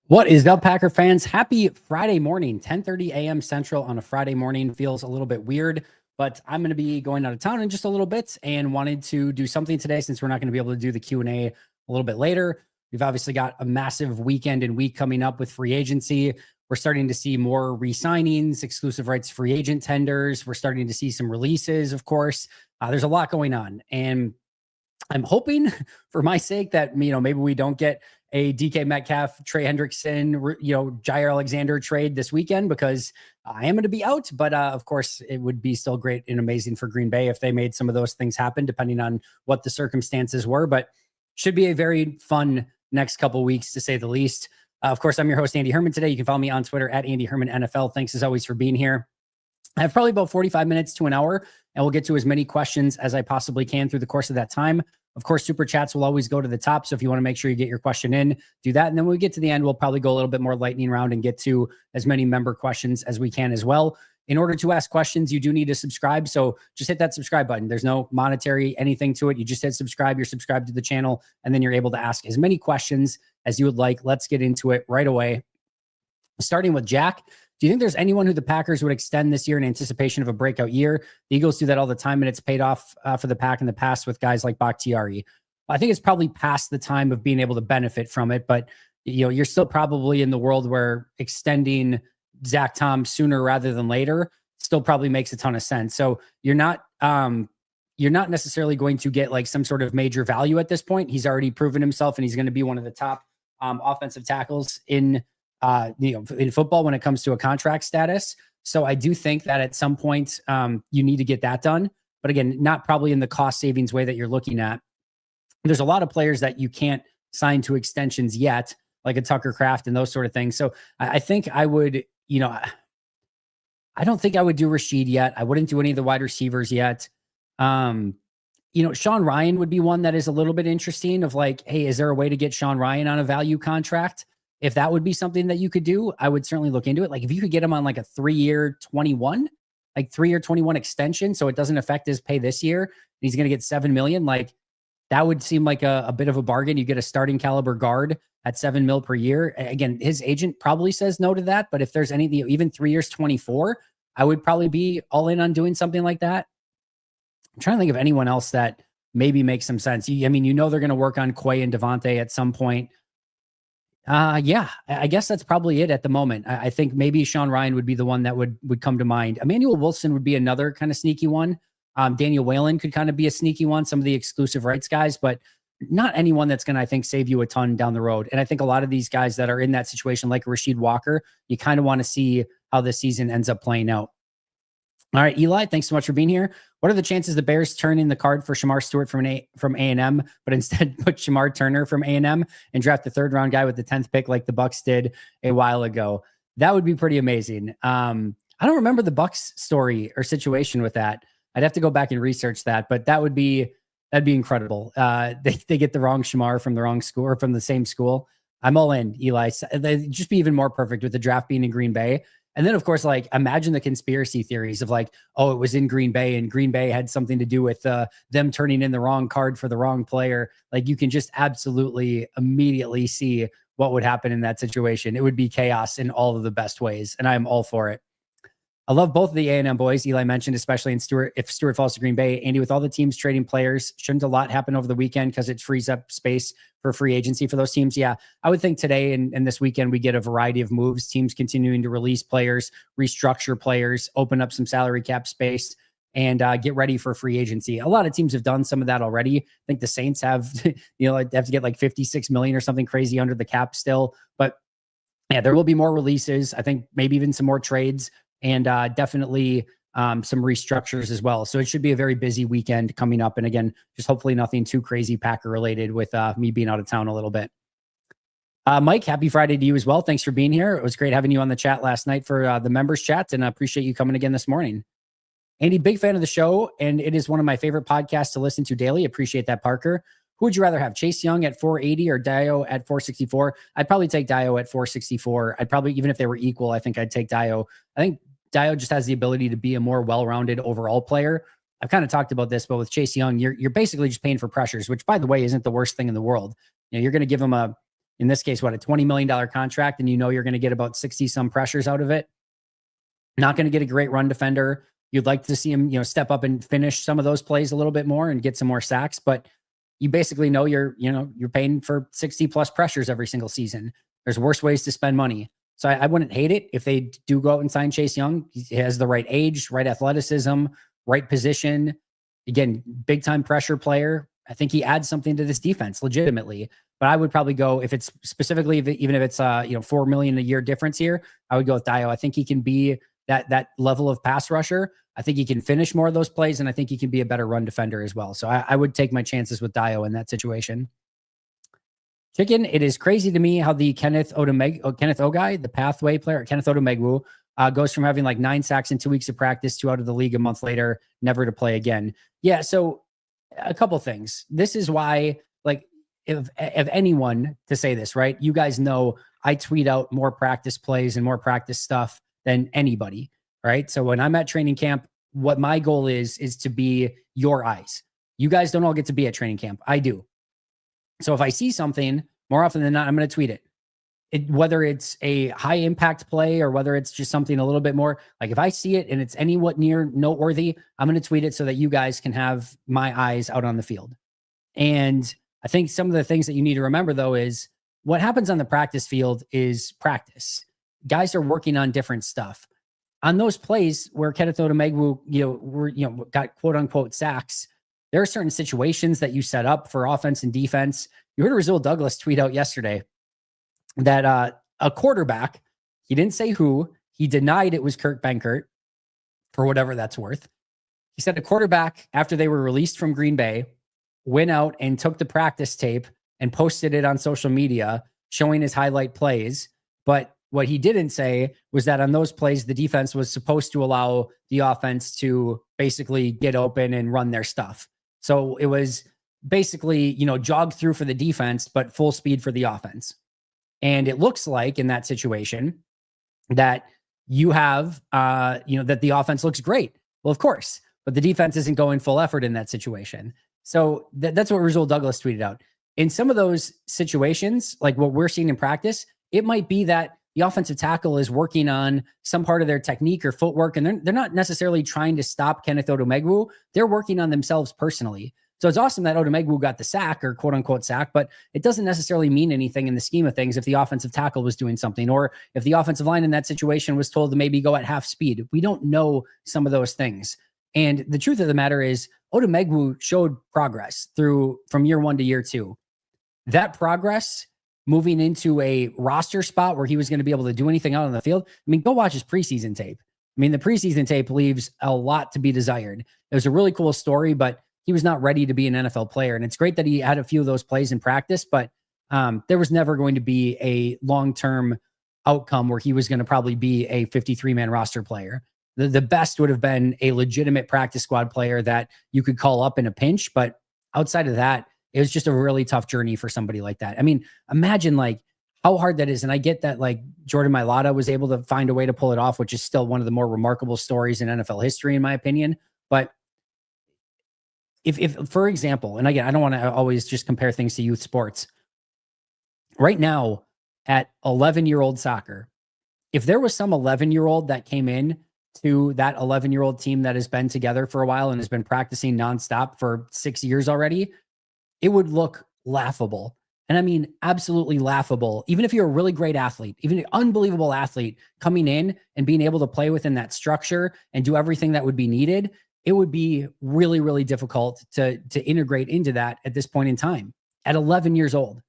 What is up, Packer fans? Happy Friday morning, 10:30 a.m. Central on a Friday morning. Feels a little bit weird, but I'm going to be going out of town in just a little bit and wanted to do something today since we're not going to be able to do the Q&A a little bit later. We've obviously got a massive weekend and week coming up with free agency. We're starting to see more re-signings, exclusive rights free agent tenders. We're starting to see some releases, of course. There's a lot going on, and I'm hoping for my sake that, maybe we don't get a DK Metcalf, Trey Hendrickson, Jaire Alexander trade this weekend, because I am going to be out. But of course, it would be still great and amazing for Green Bay if they made some of those things happen, depending on what the circumstances were. But should be a very fun next couple weeks, to say the least. Of course, I'm your host, Andy Herman. Today, you can follow me on Twitter at Andy Herman NFL. Thanks as always for being here. I have probably about 45 minutes to an hour, and we'll get to as many questions as I possibly can through the course of that time. Of course, super chats will always go to the top. So if you want to make sure you get your question in, do that. And then when we get to the end, we'll probably go a little bit more lightning round and get to as many member questions as we can as well. In order to ask questions, you do need to subscribe. So just hit that subscribe button. There's no monetary anything to it. You just hit subscribe. You're subscribed to the channel, and then you're able to ask as many questions as you would like. Let's get into it right away. Starting with Jack. Do you think there's anyone who the Packers would extend this year in anticipation of a breakout year? The Eagles do that all the time, and it's paid off for the Pack in the past with guys like Bakhtiari. I think it's probably past the time of being able to benefit from it, but you're still probably in the world where extending Zach Tom sooner rather than later still probably makes a ton of sense. So you're not necessarily going to get like some sort of major value at this point. He's already proven himself, and he's going to be one of the top offensive tackles in football when it comes to a contract status. So I do think that at some point you need to get that done. But again, not probably in the cost savings way that you're looking at. There's a lot of players that you can't sign to extensions yet, like a Tucker Kraft and those sort of things. So I think I would, I don't think I would do Rashid yet. I wouldn't do any of the wide receivers yet. Sean Ryan would be one that is a little bit interesting of like, hey, is there a way to get Sean Ryan on a value contract? If that would be something that you could do, I would certainly look into it. Like if you could get him on like a 3-year 21 extension, so it doesn't affect his pay this year, and he's going to get $7 million. Like that would seem like a bit of a bargain. You get a starting caliber guard at $7 million per year. Again, his agent probably says no to that, but if there's anything, even 3 years, 24, I would probably be all in on doing something like that. I'm trying to think of anyone else that maybe makes some sense. They're going to work on Quay and Devontae at some point. Yeah, I guess that's probably it at the moment. I think maybe Sean Ryan would be the one that would come to mind. Emmanuel Wilson would be another kind of sneaky one. Daniel Whalen could kind of be a sneaky one, some of the exclusive rights guys, but not anyone that's going to, I think, save you a ton down the road. And I think a lot of these guys that are in that situation, like Rasheed Walker, you kind of want to see how this season ends up playing out. All right, Eli, thanks so much for being here. What are the chances the Bears turn in the card for Shamar Stewart from A&M, but instead put Shamar Turner from A&M and draft the 3rd round guy with the 10th pick like the Bucs did a while ago? That would be pretty amazing. I don't remember the Bucs story or situation with that. I'd have to go back and research that, but that'd be incredible. They get the wrong Shamar from the wrong school or from the same school. I'm all in, Eli. They'd just be even more perfect with the draft being in Green Bay. And then, of course, like imagine the conspiracy theories of like, oh, it was in Green Bay and Green Bay had something to do with them turning in the wrong card for the wrong player. Like you can just absolutely immediately see what would happen in that situation. It would be chaos in all of the best ways. And I'm all for it. I love both of the A&M boys. Eli mentioned, especially if Stewart falls to Green Bay. Andy, with all the teams trading players, shouldn't a lot happen over the weekend because it frees up space for free agency for those teams? Yeah, I would think today and this weekend we get a variety of moves, teams continuing to release players, restructure players, open up some salary cap space, and get ready for free agency. A lot of teams have done some of that already. I think the Saints have, they have to get like $56 million or something crazy under the cap still. But yeah, there will be more releases. I think maybe even some more trades. And definitely some restructures as well. So it should be a very busy weekend coming up. And again, just hopefully nothing too crazy Packer related with me being out of town a little bit. Mike, happy Friday to you as well. Thanks for being here. It was great having you on the chat last night for the members chat, and I appreciate you coming again this morning. Andy, big fan of the show, and it is one of my favorite podcasts to listen to daily. Appreciate that, Parker. Who would you rather have, Chase Young at 480 or Dayo at 464? I'd probably take Dayo at 464. I'd probably, even if they were equal, I think I'd take Dayo. I think Dayo just has the ability to be a more well-rounded overall player. I've kind of talked about this, but with Chase Young, you're basically just paying for pressures, which, by the way, isn't the worst thing in the world. You're going to give him a in this case, what, a $20 million contract, and you're going to get about 60 some pressures out of it. Not going to get a great run defender. You'd like to see him, step up and finish some of those plays a little bit more and get some more sacks, but you basically know you're paying for 60 plus pressures every single season. There's worse ways to spend money. So I wouldn't hate it if they do go out and sign Chase Young. He has the right age, right athleticism, right position. Again, big time pressure player. I think he adds something to this defense legitimately, but I would probably go, if it's specifically, even if it's $4 million a year difference here, I would go with Dayo. I think he can be that level of pass rusher. I think he can finish more of those plays, and I think he can be a better run defender as well. So I would take my chances with Dayo in that situation. Chicken, it is crazy to me how the Kenneth Ogai, the pathway player, Kenneth Odumegwu, goes from having like 9 sacks in 2 weeks of practice to out of the league a month later, never to play again. Yeah, so a couple things. This is why, like, if anyone to say this, right? You guys know I tweet out more practice plays and more practice stuff than anybody, right? So when I'm at training camp, what my goal is to be your eyes. You guys don't all get to be at training camp. I do. So if I see something, more often than not, I'm going to tweet it. Whether it's a high impact play or whether it's just something a little bit more, like if I see it and it's anywhat near noteworthy, I'm going to tweet it so that you guys can have my eyes out on the field. And I think some of the things that you need to remember, though, is what happens on the practice field is practice. Guys are working on different stuff. On those plays where Kenneth Odumegwu, got quote unquote sacks, there are certain situations that you set up for offense and defense. You heard Rasul Douglas tweet out yesterday that a quarterback, he didn't say who, he denied it was Kurt Benkert, for whatever that's worth. He said a quarterback, after they were released from Green Bay, went out and took the practice tape and posted it on social media, showing his highlight plays. But what he didn't say was that on those plays, the defense was supposed to allow the offense to basically get open and run their stuff. So it was basically, jog through for the defense, but full speed for the offense. And it looks like in that situation that you have, that the offense looks great. Well, of course, but the defense isn't going full effort in that situation. So that's what Rasul Douglas tweeted out. In some of those situations, like what we're seeing in practice, it might be that the offensive tackle is working on some part of their technique or footwork, and they're not necessarily trying to stop Kenneth Odumegwu. They're working on themselves personally. So it's awesome that Odumegwu got the sack or quote unquote sack, but it doesn't necessarily mean anything in the scheme of things if the offensive tackle was doing something, or if the offensive line in that situation was told to maybe go at half speed. We don't know some of those things. And the truth of the matter is Odumegwu showed progress from year 1 to year 2. That progress moving into a roster spot where he was going to be able to do anything out on the field. I mean, go watch his preseason tape. I mean, the preseason tape leaves a lot to be desired. It was a really cool story, but he was not ready to be an NFL player. And it's great that he had a few of those plays in practice, but there was never going to be a long-term outcome where he was going to probably be a 53-man roster player. The best would have been a legitimate practice squad player that you could call up in a pinch. But outside of that, it was just a really tough journey for somebody like that. I mean, imagine like how hard that is. And I get that like Jordan Mailata was able to find a way to pull it off, which is still one of the more remarkable stories in NFL history, in my opinion. But if for example, and again, I don't want to always just compare things to youth sports. Right now at 11-year-old soccer, if there was some 11-year-old that came in to that 11-year-old team that has been together for a while and has been practicing nonstop for 6 years already, it would look laughable. And I mean, absolutely laughable. Even if you're a really great athlete, even an unbelievable athlete coming in and being able to play within that structure and do everything that would be needed, it would be really, really difficult to integrate into that at this point in time at 11 years old.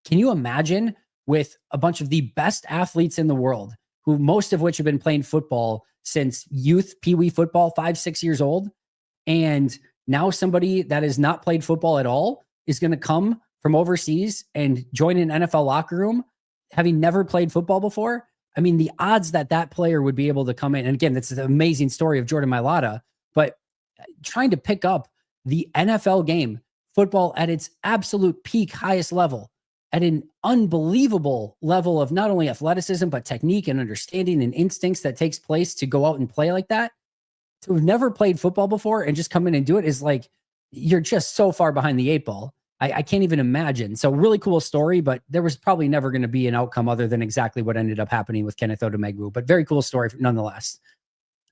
Can you imagine with a bunch of the best athletes in the world, who most of which have been playing football since youth, peewee football, 5, 6 years old, and now somebody that has not played football at all is going to come from overseas and join an NFL locker room, having never played football before? I mean, the odds that that player would be able to come in, and again, that's an amazing story of Jordan Mailata, but trying to pick up the NFL game, football at its absolute peak, highest level, at an unbelievable level of not only athleticism, but technique and understanding and instincts that takes place to go out and play like that, to have never played football before and just come in and do it is like, you're just so far behind the 8 ball. I can't even imagine. So really cool story, but there was probably never going to be an outcome other than exactly what ended up happening with Kenneth Odumegwu, but very cool story nonetheless.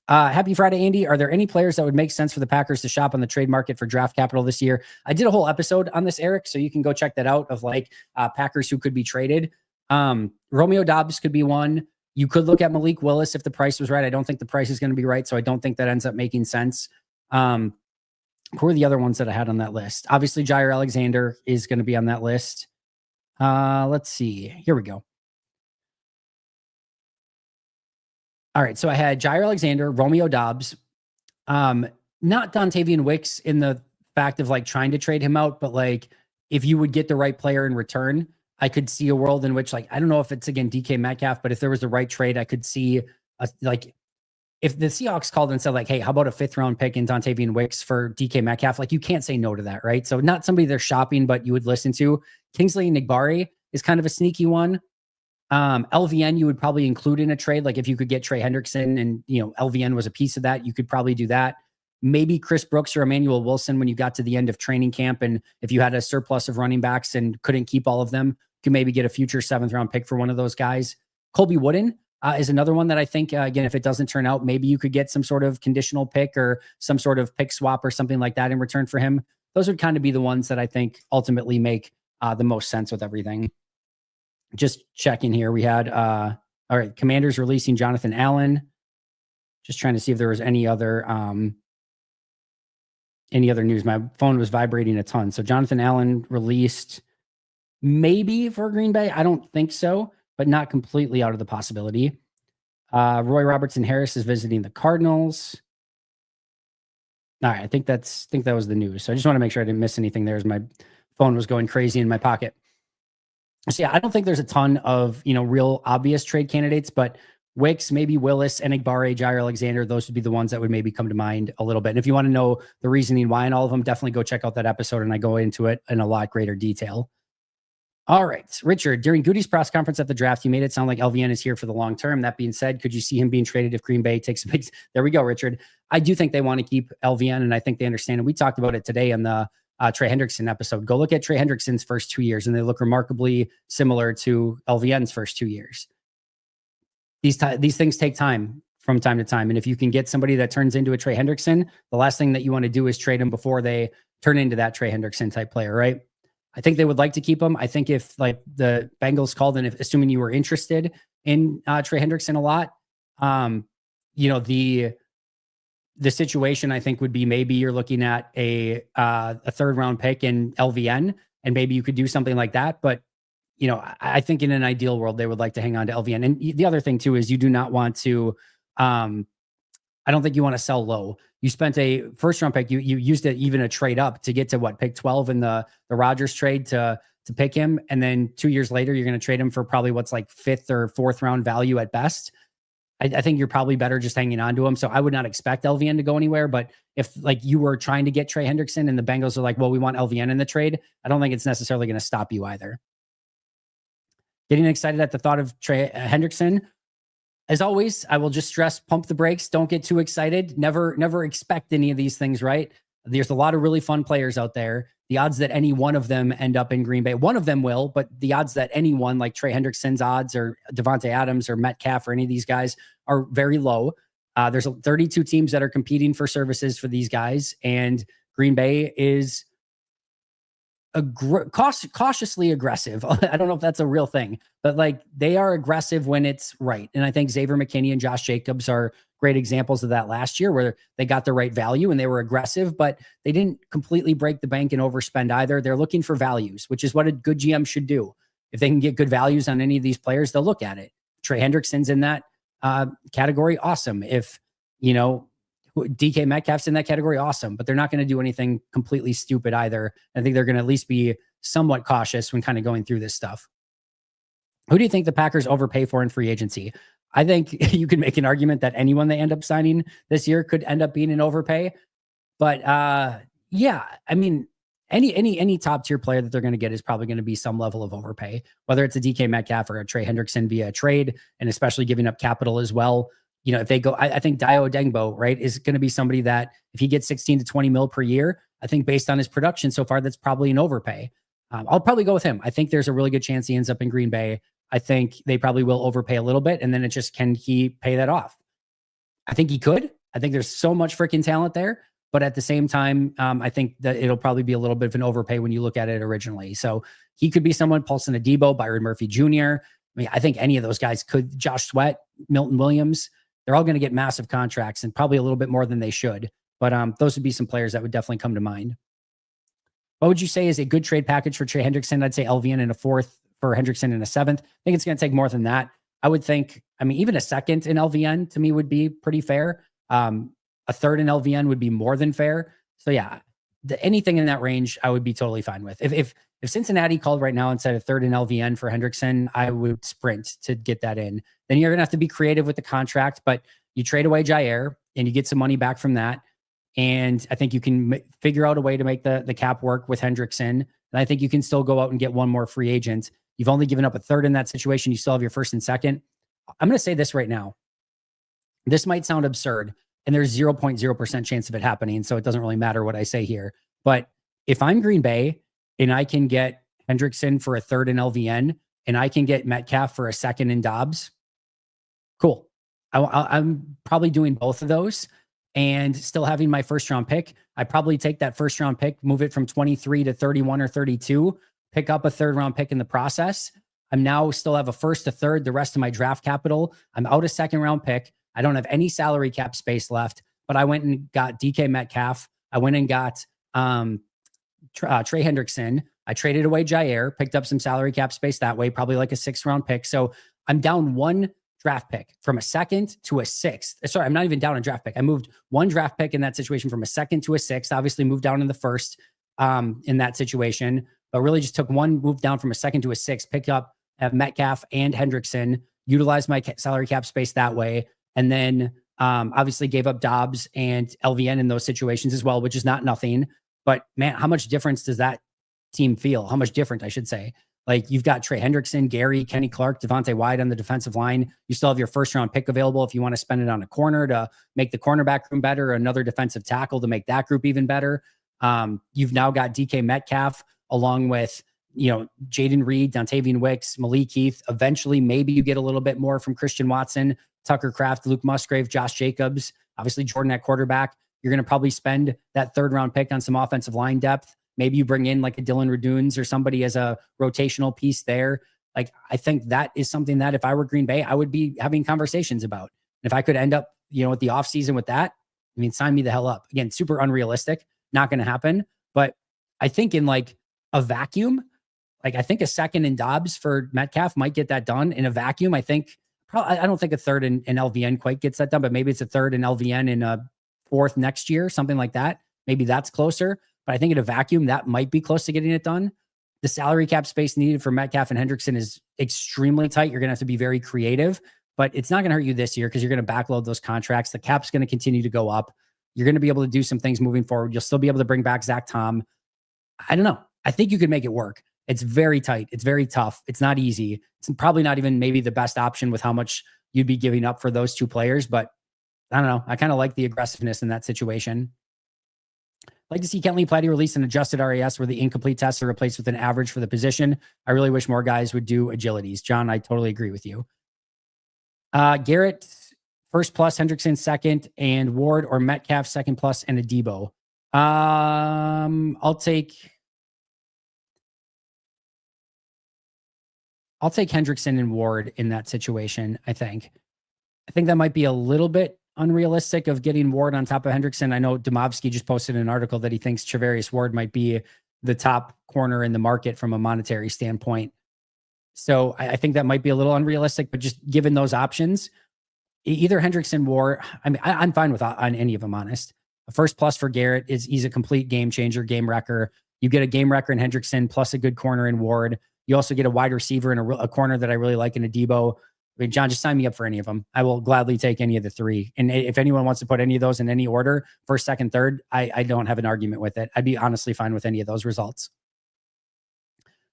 Happy Friday, Andy. Are there any players that would make sense for the Packers to shop on the trade market for draft capital this year? I did a whole episode on this, Eric, so you can go check that out of like Packers who could be traded. Romeo Doubs could be one. You could look at Malik Willis if the price was right. I don't think the price is going to be right, so I don't think that ends up making sense. Who are the other ones that I had on that list? Obviously, Jaire Alexander is going to be on that list. Let's see. Here we go. All right, so I had Jaire Alexander, Romeo Doubs, not Dontavian Wicks in the fact of like trying to trade him out, but like if you would get the right player in return, I could see a world in which like, I don't know if it's again DK Metcalf, but if there was the right trade, I could see like if the Seahawks called and said like, hey, how about a 5th round pick in Dontavian Wicks for DK Metcalf? Like you can't say no to that, right? So not somebody they're shopping, but you would listen to. Kingsley Nigbari is kind of a sneaky one. LVN you would probably include in a trade. Like if you could get Trey Hendrickson and, you know, LVN was a piece of that, you could probably do that. Maybe Chris Brooks or Emmanuel Wilson when you got to the end of training camp. And if you had a surplus of running backs and couldn't keep all of them, you could maybe get a future 7th round pick for one of those guys. Colby Wooden is another one that I think, again, if it doesn't turn out, maybe you could get some sort of conditional pick or some sort of pick swap or something like that in return for him. Those would kind of be the ones that I think ultimately make the most sense with everything. Just checking here. We had, all right, Commanders releasing Jonathan Allen. Just trying to see if there was any other news. My phone was vibrating a ton. So Jonathan Allen released maybe for Green Bay. I don't think so, but not completely out of the possibility. Roy Robertson Harris is visiting the Cardinals. All right, I think that was the news. So I just want to make sure I didn't miss anything there as my phone was going crazy in my pocket. So yeah, I don't think there's a ton of, you know, real obvious trade candidates, but Wicks, maybe Willis, Enigbare, Jaire Alexander, those would be the ones that would maybe come to mind a little bit. And if you want to know the reasoning why and all of them, definitely go check out that episode and I go into it in a lot greater detail. All right, Richard, during Goody's press conference at the draft, you made it sound like LVN is here for the long term. That being said, could you see him being traded if Green Bay takes a big... There we go, Richard. I do think they want to keep LVN, and I think they understand. And we talked about it today in the Trey Hendrickson episode. Go look at Trey Hendrickson's first 2 years, and they look remarkably similar to LVN's first 2 years. These things take time from time to time. And if you can get somebody that turns into a Trey Hendrickson, the last thing that you want to do is trade him before they turn into that Trey Hendrickson type player, right? I think they would like to keep him. I think if like the Bengals called and if assuming you were interested in Trey Hendrickson a lot, you know, the situation I think would be maybe you're looking at a 3rd round pick in LVN and maybe you could do something like that. But, you know, I think in an ideal world, they would like to hang on to LVN. And the other thing too, is you do not want to, I don't think you want to sell low. You spent a 1st round pick. You used it even a trade up to get to what, pick 12 in the Rodgers trade to pick him. And then 2 years later, you're going to trade him for probably what's like 5th or 4th round value at best. I think you're probably better just hanging on to him. So I would not expect LVN to go anywhere. But if like you were trying to get Trey Hendrickson and the Bengals are like, well, we want LVN in the trade, I don't think it's necessarily going to stop you either. Getting excited at the thought of Trey Hendrickson. As always, I will just stress, pump the brakes. Don't get too excited. Never expect any of these things, right? There's a lot of really fun players out there. The odds that any one of them end up in Green Bay, one of them will, but the odds that anyone like Trey Hendrickson's odds or Devontae Adams or Metcalf or any of these guys are very low. There's 32 teams that are competing for services for these guys, and Green Bay is cautiously aggressive. I don't know if that's a real thing, but like they are aggressive when it's right. And I think Xavier McKinney and Josh Jacobs are great examples of that last year where they got the right value and they were aggressive, but they didn't completely break the bank and overspend either. They're looking for values, which is what a good GM should do. If they can get good values on any of these players, they'll look at it. Trey Hendrickson's in that category. Awesome. If, you know, DK Metcalf's in that category, awesome, but they're not going to do anything completely stupid either. I think they're going to at least be somewhat cautious when kind of going through this stuff. Who do you think the Packers overpay for in free agency? I think you could make an argument that anyone they end up signing this year could end up being an overpay. But yeah, I mean, any top tier player that they're going to get is probably going to be some level of overpay, whether it's a DK Metcalf or a Trey Hendrickson via a trade, and especially giving up capital as well. You know, if they go, I think Dayo Odeyingbo, right, is going to be somebody that if he gets 16 to 20 mil per year, I think based on his production so far, that's probably an overpay. I'll probably go with him. I think there's a really good chance he ends up in Green Bay. I think they probably will overpay a little bit, and then it just, can he pay that off? I think he could. I think there's so much freaking talent there. But at the same time, I think that it'll probably be a little bit of an overpay when you look at it originally. So he could be someone, Paulson Adebo, Byron Murphy Jr. I mean, I think any of those guys could, Josh Sweat, Milton Williams, they're all going to get massive contracts and probably a little bit more than they should. But those would be some players that would definitely come to mind. What would you say is a good trade package for Trey Hendrickson? I'd say LVN in a 4th for Hendrickson in a 7th. I think it's going to take more than that. I would think, I mean, even a 2nd in LVN to me would be pretty fair. A 3rd in LVN would be more than fair. So yeah, anything in that range, I would be totally fine with. If Cincinnati called right now and said a 3rd in LVN for Hendrickson, I would sprint to get that in. Then you're going to have to be creative with the contract, but you trade away Jaire and you get some money back from that. And I think you can figure out a way to make the cap work with Hendrickson. And I think you can still go out and get one more free agent. You've only given up a 3rd in that situation. You still have your 1st and 2nd. I'm going to say this right now. This might sound absurd, and there's 0.0% chance of it happening, so it doesn't really matter what I say here. But if I'm Green Bay and I can get Hendrickson for a 3rd in LVN and I can get Metcalf for a 2nd in Dobbs, cool. I'm probably doing both of those and still having my 1st round pick. I probably take that 1st round pick, move it from 23 to 31 or 32, pick up a 3rd round pick in the process. I'm now still have a 1st, a 3rd, the rest of my draft capital. I'm out a 2nd round pick. I don't have any salary cap space left, but I went and got DK Metcalf. I went and got Trey Hendrickson. I traded away Jaire, picked up some salary cap space that way, probably like a 6th round pick. So I'm down 1 draft pick from a 2nd to a 6th. Sorry, I'm not even down a draft pick. I moved 1 draft pick in that situation from a 2nd to a 6th, obviously moved down in the 1st in that situation, but really just took 1 move down from a 2nd to a 6th, picked up Metcalf and Hendrickson, utilized my salary cap space that way. And then obviously gave up Dobbs and LVN in those situations as well, which is not nothing. But man, how much difference does that team feel? How much different, I should say. Like, you've got Trey Hendrickson, Gary, Kenny Clark, Devontae White on the defensive line. You still have your 1st round pick available if you want to spend it on a corner to make the cornerback room better, or another defensive tackle to make that group even better. You've now got DK Metcalf along with, Jaden Reed, Dontavian Wicks, Malik Heath. Eventually, maybe you get a little bit more from Christian Watson, Tucker Kraft, Luke Musgrave, Josh Jacobs, obviously Jordan at quarterback. You're going to probably spend that 3rd round pick on some offensive line depth. Maybe you bring in like a Dylan Raduns or somebody as a rotational piece there. Like, I think that is something that if I were Green Bay, I would be having conversations about. And if I could end up, with the offseason with that, I mean, sign me the hell up. Again, super unrealistic, not going to happen. But I think in like a vacuum, like I think a 2nd in Dobbs for Metcalf might get that done in a vacuum. I don't think a 3rd in LVN quite gets that done, but maybe it's a 3rd in LVN in a 4th next year, something like that. Maybe that's closer, but I think in a vacuum, that might be close to getting it done. The salary cap space needed for Metcalf and Hendrickson is extremely tight. You're going to have to be very creative, but it's not going to hurt you this year because you're going to backload those contracts. The cap's going to continue to go up. You're going to be able to do some things moving forward. You'll still be able to bring back Zach Tom. I don't know. I think you could make it work. It's very tight. It's very tough. It's not easy. It's probably not even maybe the best option with how much you'd be giving up for those 2 players, but I don't know. I kind of like the aggressiveness in that situation. I'd like to see Kentley Platty release an adjusted RAS where the incomplete tests are replaced with an average for the position. I really wish more guys would do agilities. John, I totally agree with you. Garrett, 1st plus, Hendrickson 2nd, and Ward or Metcalf 2nd plus, and Adebo. I'll take Hendrickson and Ward in that situation, I think. I think that might be a little bit unrealistic of getting Ward on top of Hendrickson. I know Domovsky just posted an article that he thinks Travarius Ward might be the top corner in the market from a monetary standpoint. So I think that might be a little unrealistic, but just given those options, either Hendrickson, Ward, I mean, I'm fine with on any of them, honest. A 1st plus for Garrett he's a complete game changer, game wrecker. You get a game wrecker in Hendrickson plus a good corner in Ward. You also get a wide receiver and a corner that I really like in Adebo. I mean, John, just sign me up for any of them. I will gladly take any of the 3. And if anyone wants to put any of those in any order, 1st, 2nd, 3rd, I don't have an argument with it. I'd be honestly fine with any of those results.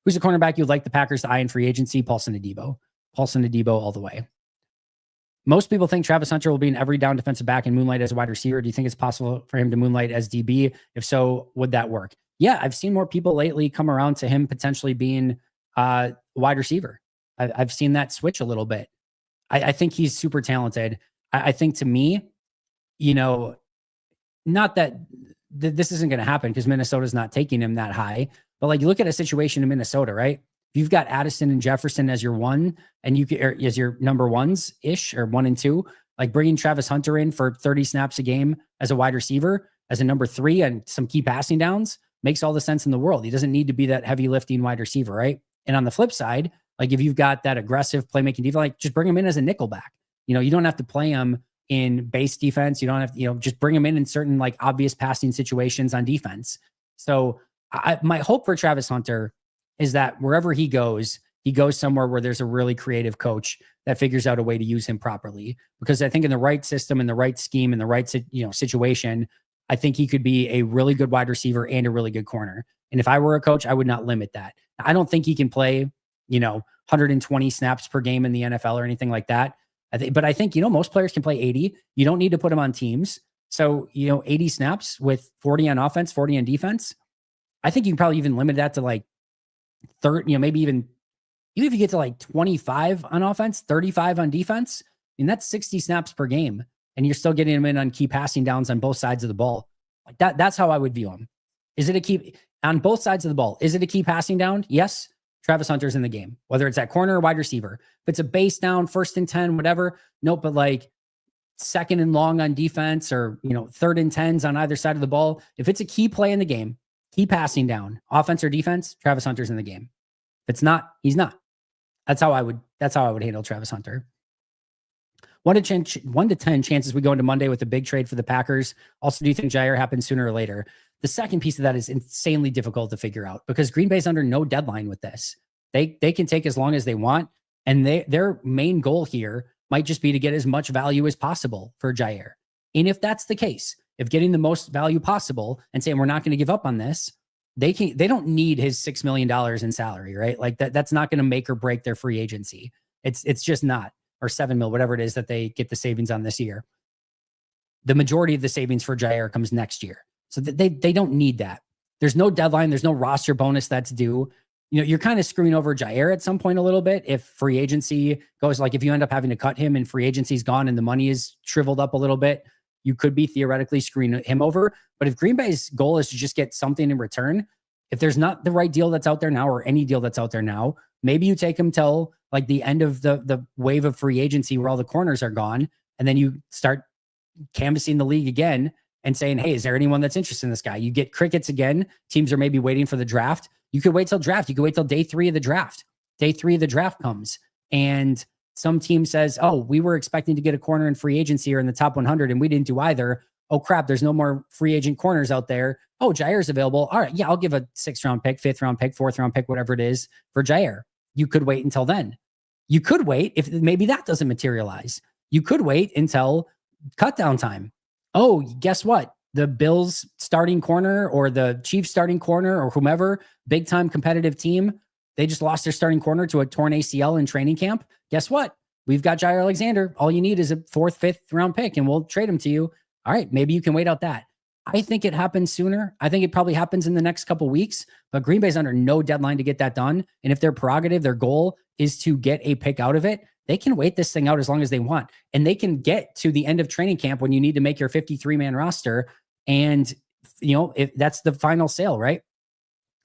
Who's a cornerback you'd like the Packers to eye in free agency? Paulson Adebo all the way. Most people think Travis Hunter will be an every down defensive back and moonlight as a wide receiver. Do you think it's possible for him to moonlight as DB? If so, would that work? Yeah, I've seen more people lately come around to him potentially being wide receiver. I've seen that switch a little bit. I think he's super talented. I think to me, not that this isn't going to happen because Minnesota's not taking him that high, but like you look at a situation in Minnesota, right? If you've got Addison and Jefferson as your one and as your number ones ish or 1 and 2, like bringing Travis Hunter in for 30 snaps a game as a wide receiver, as a number 3 and some key passing downs makes all the sense in the world. He doesn't need to be that heavy lifting wide receiver, right? And on the flip side, like if you've got that aggressive playmaking defense, like just bring him in as a nickel back. You don't have to play him in base defense. You don't have to, just bring him in certain like obvious passing situations on defense. So my hope for Travis Hunter is that wherever he goes somewhere where there's a really creative coach that figures out a way to use him properly. Because I think in the right system, in the right scheme, in the right situation, I think he could be a really good wide receiver and a really good corner. And if I were a coach, I would not limit that. I don't think he can play, 120 snaps per game in the NFL or anything like that. But I think, most players can play 80. You don't need to put them on teams. So, 80 snaps with 40 on offense, 40 on defense. I think you can probably even limit that to like 30, maybe even if you get to like 25 on offense, 35 on defense, that's 60 snaps per game. And you're still getting them in on key passing downs on both sides of the ball. Like that's how I would view him. Is it a key on both sides of the ball? Is it a key passing down? Yes. Travis Hunter's in the game, whether it's at corner or wide receiver. If it's a base down, 1st and 10, whatever. Nope. But like 2nd and long on defense or, 3rd and 10s on either side of the ball. If it's a key play in the game, key passing down, offense or defense, Travis Hunter's in the game. If it's not, he's not. That's how I would handle Travis Hunter. 1 to 10 chances we go into Monday with a big trade for the Packers. Also, do you think Jaire happens sooner or later? The second piece of that is insanely difficult to figure out because Green Bay's under no deadline with this. They can take as long as they want. And their main goal here might just be to get as much value as possible for Jaire. And if that's the case, if getting the most value possible and saying we're not going to give up on this, they don't need his $6 million in salary, right? Like that's not going to make or break their free agency. It's just not, or 7 mil, whatever it is that they get the savings on this year. The majority of the savings for Jaire comes next year. So they don't need that. There's no deadline. There's no roster bonus that's due. You're kind of screwing over Jaire at some point a little bit. If free agency goes, like if you end up having to cut him and free agency's gone and the money is shriveled up a little bit, you could be theoretically screwing him over. But if Green Bay's goal is to just get something in return, if there's not the right deal that's out there now or any deal that's out there now, maybe you take him till like the end of the wave of free agency where all the corners are gone. And then you start canvassing the league again and saying, hey, is there anyone that's interested in this guy? You get crickets again. Teams are maybe waiting for the draft. You could wait till draft. You could wait till day 3 of the draft. Day 3 of the draft comes and some team says, oh, we were expecting to get a corner in free agency or in the top 100 and we didn't do either. Oh crap, there's no more free agent corners out there. Oh, Jaire's available. All right, yeah, I'll give a 6th round pick, 5th round pick, 4th round pick, whatever it is for Jaire. You could wait until then. You could wait if maybe that doesn't materialize. You could wait until cut down time. Oh, guess what? The Bills starting corner or the Chiefs starting corner or whomever, big time competitive team, they just lost their starting corner to a torn ACL in training camp. Guess what? We've got Jaire Alexander. All you need is a 4th, 5th round pick and we'll trade him to you. All right, maybe you can wait out that. I think it happens sooner. I think it probably happens in the next couple of weeks, but Green Bay's under no deadline to get that done. And if their prerogative, their goal is to get a pick out of it, they can wait this thing out as long as they want. And they can get to the end of training camp when you need to make your 53-man roster. And, if that's the final sale, right?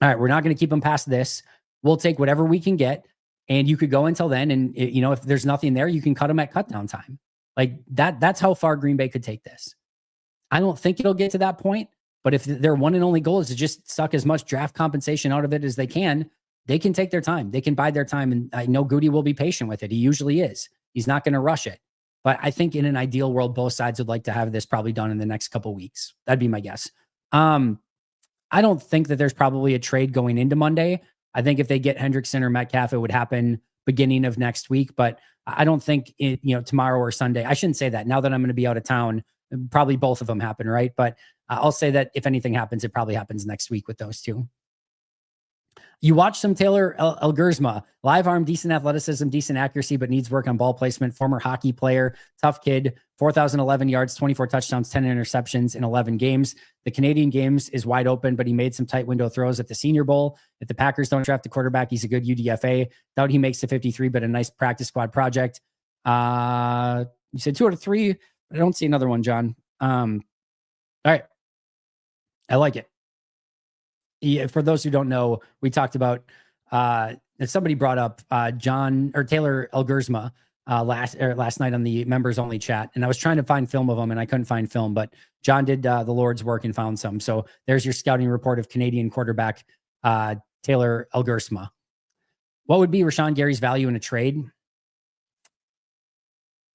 All right, we're not going to keep them past this. We'll take whatever we can get. And you could go until then. And, if there's nothing there, you can cut them at cutdown time. Like that's how far Green Bay could take this. I don't think it'll get to that point, but if their one and only goal is to just suck as much draft compensation out of it as they can take their time. They can bide their time. And I know Goody will be patient with it. He usually is. He's not going to rush it. But I think in an ideal world, both sides would like to have this probably done in the next couple of weeks. That'd be my guess. I don't think that there's probably a trade going into Monday. I think if they get Hendrickson or Metcalf, it would happen beginning of next week. But I don't think tomorrow or Sunday. I shouldn't say that. Now that I'm going to be out of town, probably both of them happen, right? But I'll say that if anything happens, it probably happens next week with those two. You watch some Taylor Elgersma, live arm, decent athleticism, decent accuracy, but needs work on ball placement. Former hockey player, tough kid, 4,011 yards, 24 touchdowns, 10 interceptions in 11 games. The Canadian games is wide open, but he made some tight window throws at the Senior Bowl. If the Packers don't draft a quarterback, he's a good UDFA. Doubt he makes the 53, but a nice practice squad project. You said 2 out of 3. I don't see another one, John. All right. I like it. Yeah, for those who don't know, we talked about somebody brought up Taylor Elgersma last night on the members only chat, and I was trying to find film of him and I couldn't find film, but John did the Lord's work and found some. So there's your scouting report of Canadian quarterback Taylor Elgersma. What would be Rashawn Gary's value in a trade?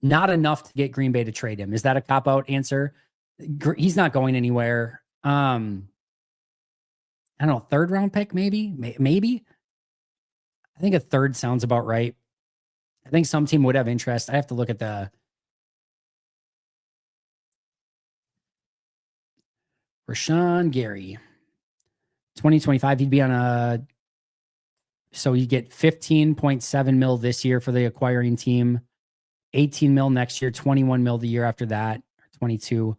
Not enough to get Green Bay to trade him. Is that a cop-out answer? He's not going anywhere. I don't know, 3rd round pick, maybe. I think a 3rd sounds about right. I think some team would have interest. I have to look at the Rashawn Gary. 2025, he'd be on so you get 15.7 mil this year for the acquiring team, 18 mil next year, 21 mil the year after that, 22.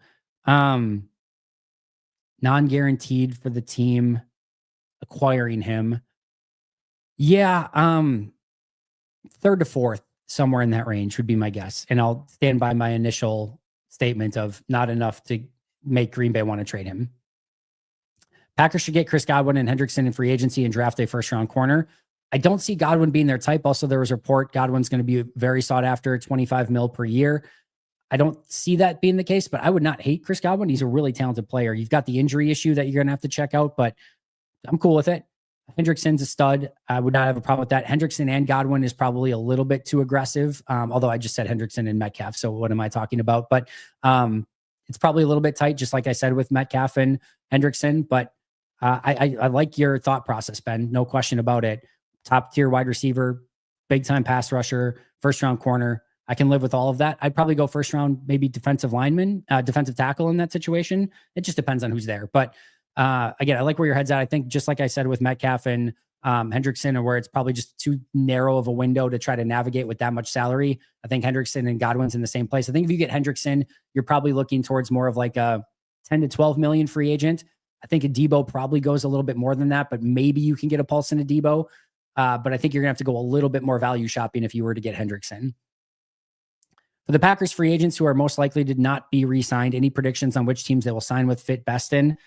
Non-guaranteed for the team acquiring him. Yeah, 3rd to 4th, somewhere in that range would be my guess. And I'll stand by my initial statement of not enough to make Green Bay want to trade him. Packers should get Chris Godwin and Hendrickson in free agency and draft a 1st-round corner. I don't see Godwin being their type. Also, there was a report Godwin's going to be very sought after, 25 mil per year. I don't see that being the case, but I would not hate Chris Godwin. He's a really talented player. You've got the injury issue that you're going to have to check out, but I'm cool with it. Hendrickson's a stud. I would not have a problem with that. Hendrickson and Godwin is probably a little bit too aggressive. Although I just said Hendrickson and Metcalf. So what am I talking about? But it's probably a little bit tight, just like I said with Metcalf and Hendrickson. But I like your thought process, Ben. No question about it. Top tier wide receiver, big time pass rusher, 1st-round corner. I can live with all of that. I'd probably go 1st-round, maybe defensive lineman, defensive tackle in that situation. It just depends on who's there. But again, I like where your head's at. I think just like I said with Metcalf and Hendrickson, or where it's probably just too narrow of a window to try to navigate with that much salary. I think Hendrickson and Godwin's in the same place. I think if you get Hendrickson, you're probably looking towards more of like a 10 to 12 million free agent. I think a Debo probably goes a little bit more than that, but maybe you can get a pulse in a Debo. But I think you're gonna have to go a little bit more value shopping if you were to get Hendrickson. For the Packers free agents who are most likely to not be re-signed, any predictions on which teams they will sign with fit best in?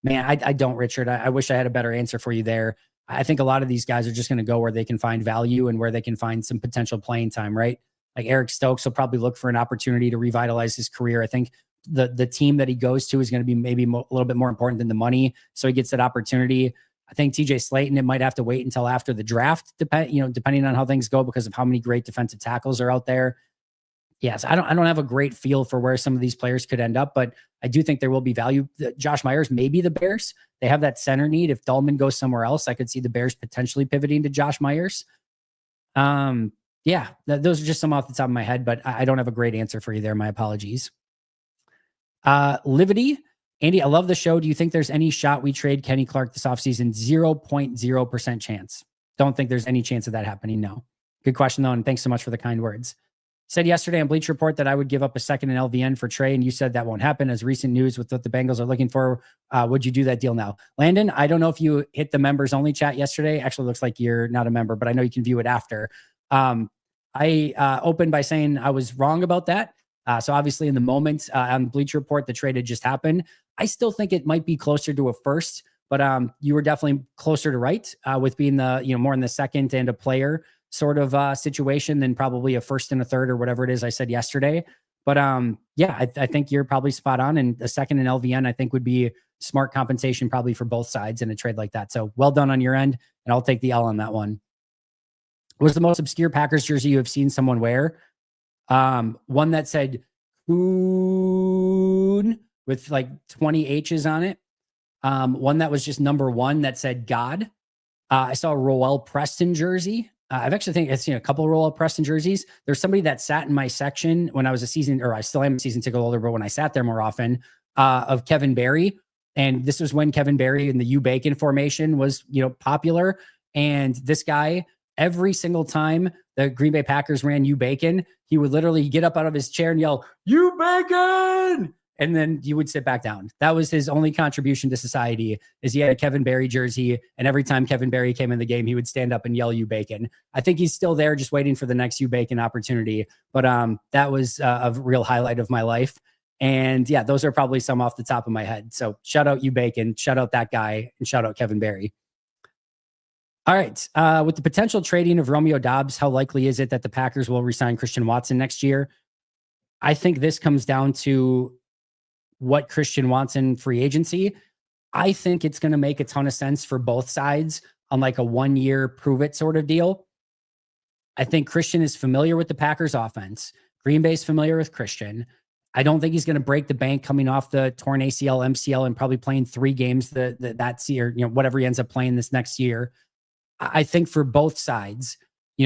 Man, I don't, Richard. I wish I had a better answer for you there. I think a lot of these guys are just going to go where they can find value and where they can find some potential playing time, right? Like Eric Stokes will probably look for an opportunity to revitalize his career. I think the team that he goes to is going to be maybe a little bit more important than the money. So he gets that opportunity. I think TJ Slayton, it might have to wait until after the draft, depending on how things go, because of how many great defensive tackles are out there. Yes, I don't have a great feel for where some of these players could end up, but I do think there will be value. Josh Myers, maybe the Bears. They have that center need. If Dahlman goes somewhere else, I could see the Bears potentially pivoting to Josh Myers. Those are just some off the top of my head, but I don't have a great answer for you there. My apologies. Livity, Andy, I love the show. Do you think there's any shot we trade Kenny Clark this offseason? 0.0% chance. Don't think there's any chance of that happening. No. Good question, though, and thanks so much for the kind words. Said yesterday on Bleacher Report that I would give up a 2nd in LVN for Trey, and you said that won't happen. As recent news with what the Bengals are looking for, would you do that deal now? Landon, I don't know if you hit the members only chat yesterday. Actually, looks like you're not a member, but I know you can view it after. I opened by saying I was wrong about that. So obviously in the moment on Bleacher Report, the trade had just happened. I still think it might be closer to a 1st, but you were definitely closer to right with being the more in the 2nd and a player sort of situation than probably a 1st and a 3rd or whatever it is I said yesterday. But I think you're probably spot on. And a 2nd in LVN, I think would be smart compensation probably for both sides in a trade like that. So well done on your end. And I'll take the L on that one. What was the most obscure Packers jersey you have seen someone wear? One that said Coon with like 20 H's on it. One that was just number 1 that said God. I saw a Roel Preston jersey. I've actually seen a couple of Roel Preston jerseys. There's somebody that sat in my section when I was I still am a season ticket holder, but when I sat there more often, of Kevin Barry. And this was when Kevin Barry in the U Bacon formation was, popular. And this guy, every single time the Green Bay Packers ran "You Bacon," he would literally get up out of his chair and yell, "You Bacon!" And then you would sit back down. That was his only contribution to society, is he had a Kevin Barry jersey. And every time Kevin Barry came in the game, he would stand up and yell, "You Bacon." I think he's still there just waiting for the next "You Bacon" opportunity. But that was a real highlight of my life. And yeah, those are probably some off the top of my head. So shout out "You Bacon," shout out that guy, and shout out Kevin Barry. All right. With the potential trading of Romeo Doubs, how likely is it that the Packers will resign Christian Watson next year? I think this comes down to what Christian wants in free agency. I think it's going to make a ton of sense for both sides on like a 1-year prove it sort of deal. I think Christian is familiar with the Packers offense. Green Bay's familiar with Christian. I don't think he's going to break the bank coming off the torn ACL, MCL, and probably playing 3 games that year, whatever he ends up playing this next year. I think for both sides,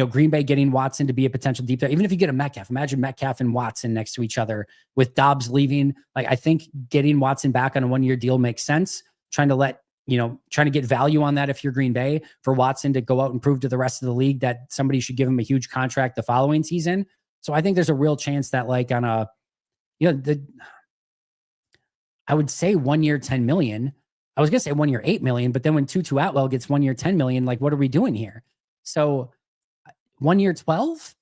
Green Bay getting Watson to be a potential deep threat, even if you get a Metcalf, imagine Metcalf and Watson next to each other with Dobbs leaving. Like, I think getting Watson back on a 1-year deal makes sense. Trying to get value on that if you're Green Bay, for Watson to go out and prove to the rest of the league that somebody should give him a huge contract the following season. So I think there's a real chance that on a, I would say 1 year, $10 million. I was going to say 1 year, $8 million, but then when Tutu Atwell gets 1 year, $10 million, like, what are we doing here? So 1 year, 12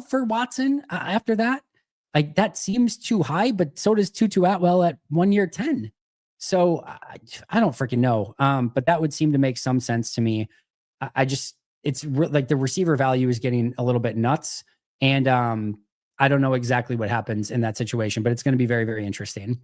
for Watson after that, like, that seems too high, but so does Tutu Atwell at 1 year, 10. So I don't freaking know. But that would seem to make some sense to me. It's like the receiver value is getting a little bit nuts. And I don't know exactly what happens in that situation, but it's going to be very, very interesting.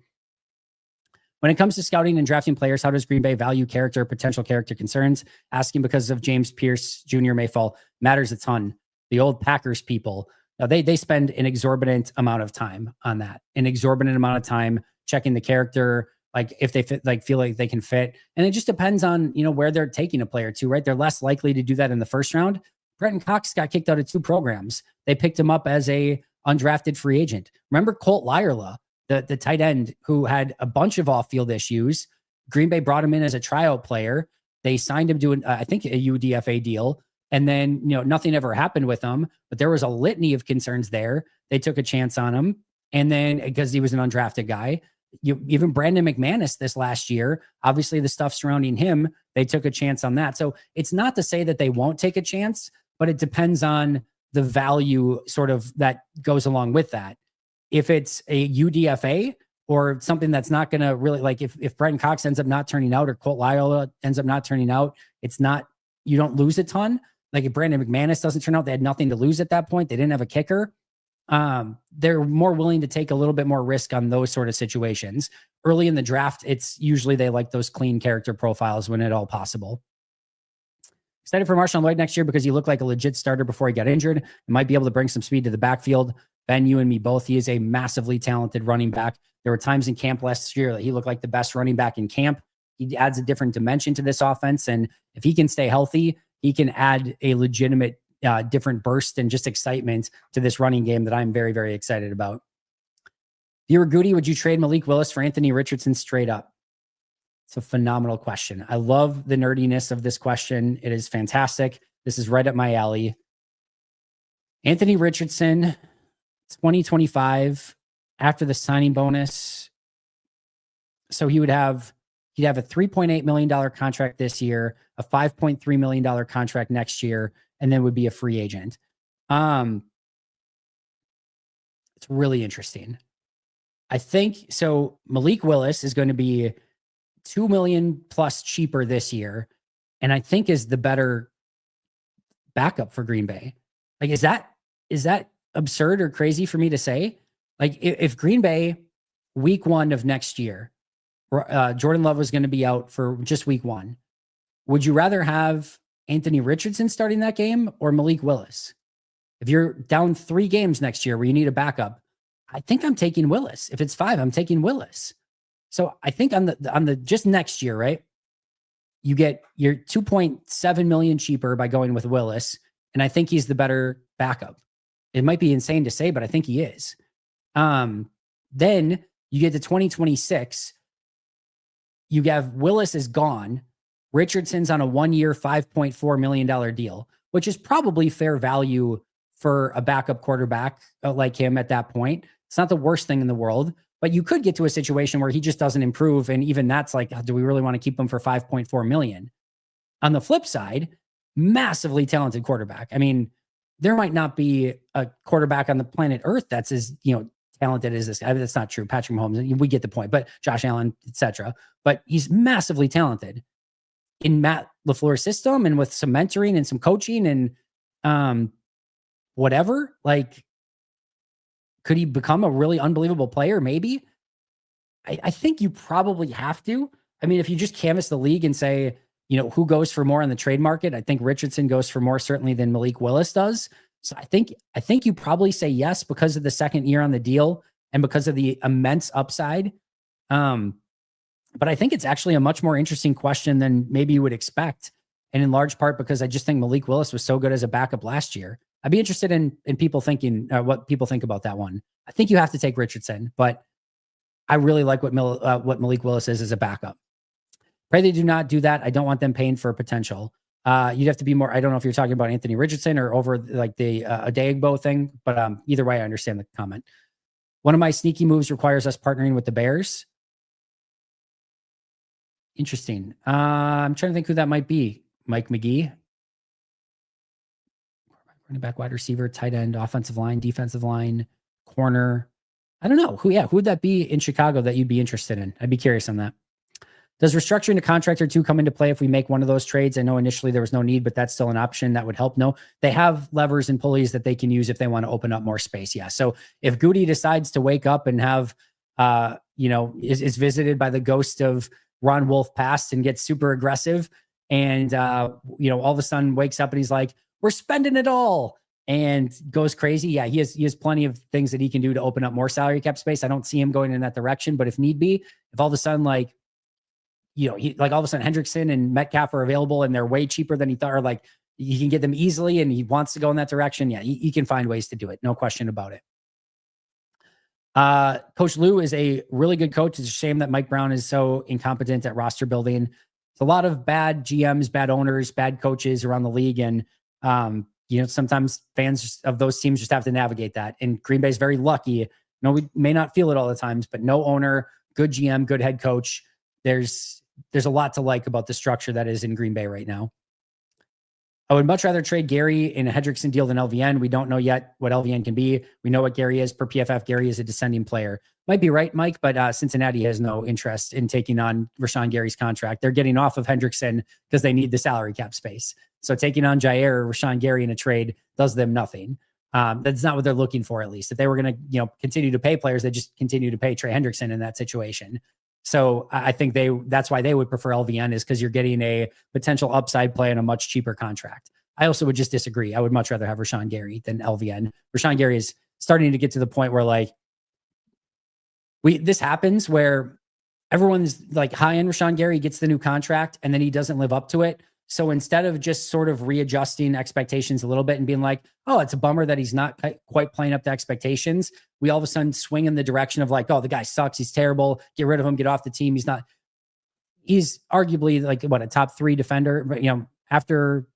When it comes to scouting and drafting players, how does Green Bay value character, potential character concerns? Asking because of James Pierce Jr. Mayfall matters a ton. The old Packers people, now they spend an exorbitant amount of time on that, an exorbitant amount of time checking the character, like if they fit, like feel like they can fit. And it just depends on, where they're taking a player to, right? They're less likely to do that in the first round. Brenton Cox got kicked out of 2 programs. They picked him up as a undrafted free agent. Remember Colt Lyerla, the tight end who had a bunch of off-field issues. Green Bay brought him in as a tryout player. They signed him to I think a UDFA deal. And then, nothing ever happened with him, but there was a litany of concerns there. They took a chance on him. And then because he was an undrafted guy, even Brandon McManus this last year, obviously the stuff surrounding him, they took a chance on that. So it's not to say that they won't take a chance, but it depends on the value sort of that goes along with that. If it's a UDFA or something that's not going to really, like if Brenton Cox ends up not turning out or Colt Lyell ends up not turning out, you don't lose a ton. Like if Brandon McManus doesn't turn out, they had nothing to lose at that point. They didn't have a kicker. They're more willing to take a little bit more risk on those sort of situations. Early in the draft, it's usually they like those clean character profiles when at all possible. Excited for Marshawn Lloyd next year because he looked like a legit starter before he got injured and might be able to bring some speed to the backfield. Ben, you and me both. He is a massively talented running back. There were times in camp last year that he looked like the best running back in camp. He adds a different dimension to this offense. And if he can stay healthy, he can add a legitimate different burst and just excitement to this running game that I'm very, very excited about. If you were Goody, would you trade Malik Willis for Anthony Richardson straight up? It's a phenomenal question. I love the nerdiness of this question. It is fantastic. This is right up my alley. Anthony Richardson, 2025, after the signing bonus. So he'd have a $3.8 million contract this year, a $5.3 million contract next year, and then would be a free agent. It's really interesting. I think so. Malik Willis is going to be $2 million plus cheaper this year, and I think is the better backup for Green Bay. Like, is that absurd or crazy for me to say? Like, if Green Bay week 1 of next year, Jordan Love was going to be out for just week 1, would you rather have Anthony Richardson starting that game or Malik Willis? If you're down 3 games next year where you need a backup, I think I'm taking Willis. If it's 5, I'm taking Willis. So I think on the just next year, right? You get your $2.7 million cheaper by going with Willis, and I think he's the better backup. It might be insane to say, but I think he is. Then you get to 2026. You have Willis is gone. Richardson's on a 1-year, $5.4 million deal, which is probably fair value for a backup quarterback like him at that point. It's not the worst thing in the world, but you could get to a situation where he just doesn't improve. And even that's like, do we really want to keep him for $5.4 million? On the flip side, massively talented quarterback. I mean, there might not be a quarterback on the planet Earth that's as, talented as this guy. That's not true. Patrick Mahomes, we get the point, but Josh Allen, etc. But he's massively talented in Matt LaFleur's system and with some mentoring and some coaching and whatever. Like, could he become a really unbelievable player? Maybe. I think you probably have to. I mean, if you just canvass the league and say, who goes for more on the trade market, I think Richardson goes for more certainly than Malik Willis does. So I think you probably say yes because of the second year on the deal and because of the immense upside. But I think it's actually a much more interesting question than maybe you would expect. And in large part because I just think Malik Willis was so good as a backup last year. I'd be interested in people thinking what people think about that one. I think you have to take Richardson, but I really like what Malik Willis is as a backup. Pray they do not do that. I don't want them paying for potential. You'd have to be more, I don't know if you're talking about Anthony Richardson or over like the Odeyingbo thing, but either way, I understand the comment. One of my sneaky moves requires us partnering with the Bears. Interesting. I'm trying to think who that might be. Mike McGee. Running back, wide receiver, tight end, offensive line, defensive line, corner. I don't know. Who would that be in Chicago that you'd be interested in? I'd be curious on that. Does restructuring a contract or two come into play if we make one of those trades? I know initially there was no need, but that's still an option that would help. No, they have levers and pulleys that they can use if they want to open up more space. Yeah. So if Goody decides to wake up and have, is visited by the ghost of Ron Wolf past and gets super aggressive and, all of a sudden wakes up and he's like, we're spending it all and goes crazy. Yeah. He has plenty of things that he can do to open up more salary cap space. I don't see him going in that direction, but if need be, if all of a sudden, all of a sudden Hendrickson and Metcalf are available and they're way cheaper than he thought, or like you can get them easily and he wants to go in that direction. Yeah, he can find ways to do it. No question about it. Coach Lou is a really good coach. It's a shame that Mike Brown is so incompetent at roster building. It's a lot of bad GMs, bad owners, bad coaches around the league. And, sometimes fans of those teams just have to navigate that. And Green Bay is very lucky. No, we may not feel it all the times, but no owner, good GM, good head coach. There's a lot to like about the structure that is in Green Bay right now. I would much rather trade Gary in a Hendrickson deal than LVN. We don't know yet what LVN can be. We know what Gary is per PFF. Gary is a descending player. Might be right, Mike, but Cincinnati has no interest in taking on Rashawn Gary's contract. They're getting off of Hendrickson because they need the salary cap space. So taking on Jaire or Rashawn Gary in a trade does them nothing. That's not what they're looking for, at least. If they were going to, continue to pay players, they just continue to pay Trey Hendrickson in that situation. So I think that's why they would prefer LVN, is because you're getting a potential upside play in a much cheaper contract. I also would just disagree. I would much rather have Rashawn Gary than LVN. Rashawn Gary is starting to get to the point where this happens where everyone's like high on Rashawn Gary, gets the new contract, and then he doesn't live up to it. So instead of just sort of readjusting expectations a little bit and being like, oh, it's a bummer that he's not quite playing up to expectations, we all of a sudden swing in the direction of like, oh, the guy sucks. He's terrible. Get rid of him. Get off the team. He's arguably a top 3 defender, but after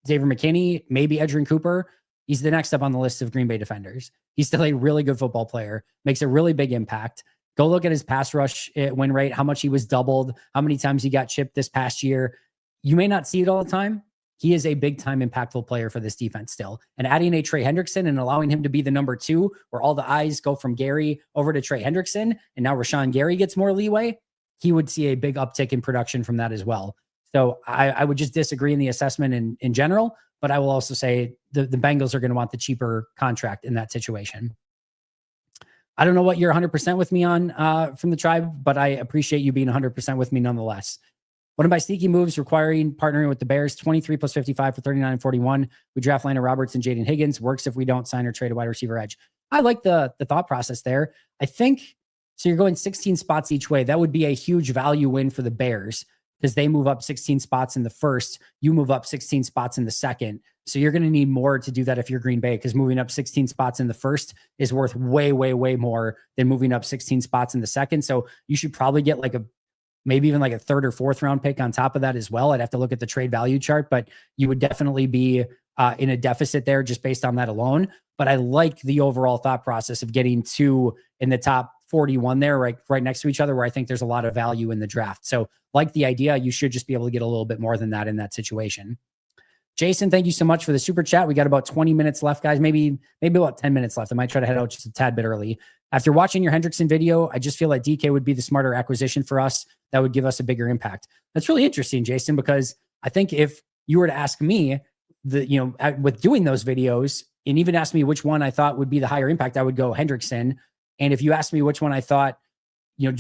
Xavier McKinney, maybe Edgerrin Cooper, he's the next up on the list of Green Bay defenders. He's still a really good football player, makes a really big impact. Go look at his pass rush win rate, how much he was doubled, how many times he got chipped this past year. You may not see it all the time. He is a big time impactful player for this defense still. And adding a Trey Hendrickson and allowing him to be the number 2, where all the eyes go from Gary over to Trey Hendrickson, and now Rashawn Gary gets more leeway, he would see a big uptick in production from that as well. So I would just disagree in the assessment in general, but I will also say the Bengals are going to want the cheaper contract in that situation. I don't know what you're 100% with me on from the tribe, but I appreciate you being 100% with me nonetheless. One of my sneaky moves requiring partnering with the Bears, 23 plus 55 for 39 and 41. We draft Landon Roberts and Jaden Higgins. Works if we don't sign or trade a wide receiver edge. I like the thought process there. I think, so you're going 16 spots each way. That would be a huge value win for the Bears because they move up 16 spots in the first. You move up 16 spots in the second. So you're going to need more to do that if you're Green Bay, because moving up 16 spots in the first is worth way, way, way more than moving up 16 spots in the second. So you should probably get like a maybe even like a third or fourth round pick on top of that as well. I'd have to look at the trade value chart, but you would definitely be in a deficit there just based on that alone. But I like the overall thought process of getting two in the top 41 there, right next to each other, where I think there's a lot of value in the draft. So like the idea, you should just be able to get a little bit more than that in that situation. Jason, thank you so much for the super chat. We got about 20 minutes left, guys. Maybe about 10 minutes left. I might try to head out just a tad bit early. After watching your Hendrickson video, I just feel like DK would be the smarter acquisition for us. That would give us a bigger impact. That's really interesting, Jason, because I think if you were to ask me, with doing those videos and even ask me which one I thought would be the higher impact, I would go Hendrickson. And if you asked me which one I thought,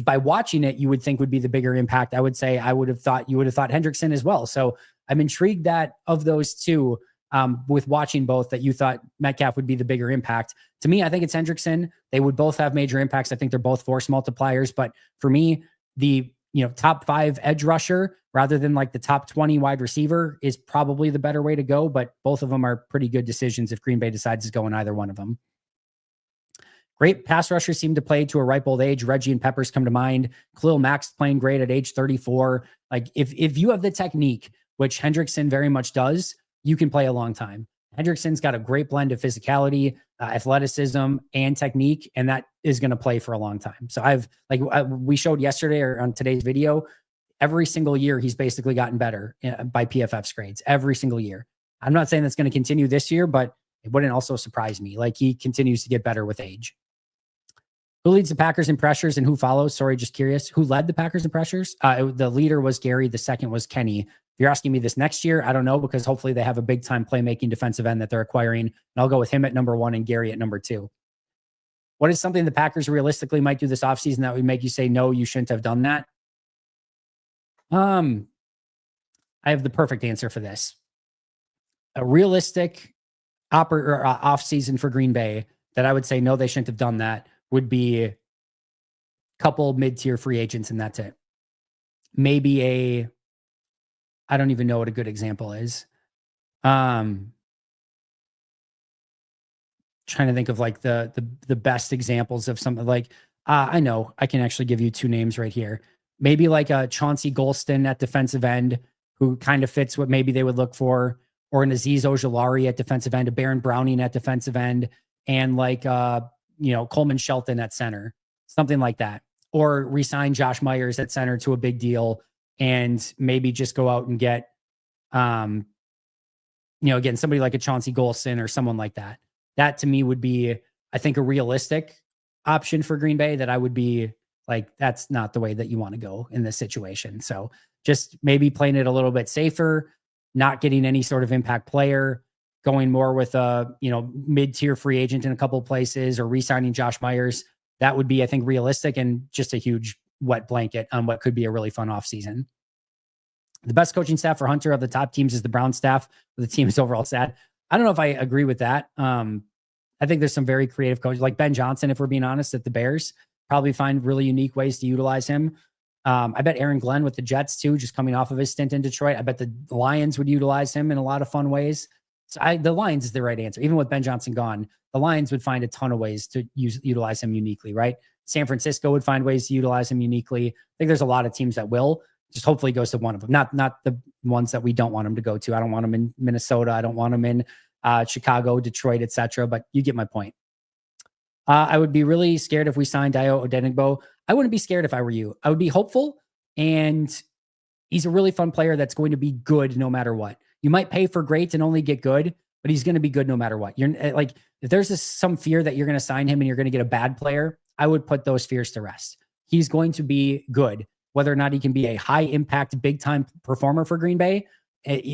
by watching it, you would think would be the bigger impact, I would say you would have thought Hendrickson as well. So I'm intrigued that of those two, with watching both, that you thought Metcalf would be the bigger impact. To me, I think it's Hendrickson. They would both have major impacts. I think they're both force multipliers. But for me, the top 5 edge rusher rather than like the top 20 wide receiver is probably the better way to go. But both of them are pretty good decisions if Green Bay decides to go in either one of them. Great pass rushers seem to play to a ripe old age. Reggie and Peppers come to mind. Khalil Mack's playing great at age 34. Like if you have the technique, which Hendrickson very much does, you can play a long time. Hendrickson's got a great blend of physicality, athleticism, and technique, and that is going to play for a long time. So we showed yesterday or on today's video, every single year he's basically gotten better by PFF's grades. Every single year. I'm not saying that's going to continue this year, but it wouldn't also surprise me. Like he continues to get better with age. Who leads the Packers in pressures and who follows? Sorry, just curious. Who led the Packers in pressures? The leader was Gary. The second was Kenny. If you're asking me this next year, I don't know, because hopefully they have a big time playmaking defensive end that they're acquiring. And I'll go with him at number 1 and Gary at number 2. What is something the Packers realistically might do this offseason that would make you say, no, you shouldn't have done that? I have the perfect answer for this. A realistic offseason for Green Bay that I would say, no, they shouldn't have done that, would be a couple mid-tier free agents, and that's it. Maybe I don't even know what a good example is. Trying to think of like the best examples of something like, I know I can actually give you 2 names right here. Maybe like a Chauncey Golston at defensive end, who kind of fits what maybe they would look for, or an Azeez Ojulari at defensive end, a Baron Browning at defensive end, and like Coleman Shelton at center, something like that. Or resign Josh Myers at center to a big deal, and maybe just go out and get, again, somebody like a Chauncey Golston or someone like that. That to me would be, I think, a realistic option for Green Bay that I would be like, that's not the way that you want to go in this situation. So just maybe playing it a little bit safer, not getting any sort of impact player, going more with a, mid-tier free agent in a couple of places, or re-signing Josh Myers. That would be, I think, realistic and just a huge wet blanket on what could be a really fun offseason. The best coaching staff for Hunter of the top teams is the Brown staff. The team is overall sad. I don't know if I agree with that. I think there's some very creative coaches like Ben Johnson, if we're being honest, at the Bears, probably find really unique ways to utilize him. I bet Aaron Glenn with the Jets too, just coming off of his stint in Detroit. I bet the Lions would utilize him in a lot of fun ways. So the Lions is the right answer. Even with Ben Johnson gone, the Lions would find a ton of ways to utilize him uniquely, right? San Francisco would find ways to utilize him uniquely. I think there's a lot of teams that will. Just hopefully he goes to one of them. Not the ones that we don't want him to go to. I don't want him in Minnesota. I don't want him in Chicago, Detroit, etc. But you get my point. I would be really scared if we signed Dayo Odeyingbo. I wouldn't be scared if I were you. I would be hopeful, and he's a really fun player that's going to be good no matter what. You might pay for great and only get good, but he's going to be good no matter what. You're like, if there's some fear that you're going to sign him and you're going to get a bad player, I would put those fears to rest. He's going to be good. Whether or not he can be a high impact, big time performer for Green Bay,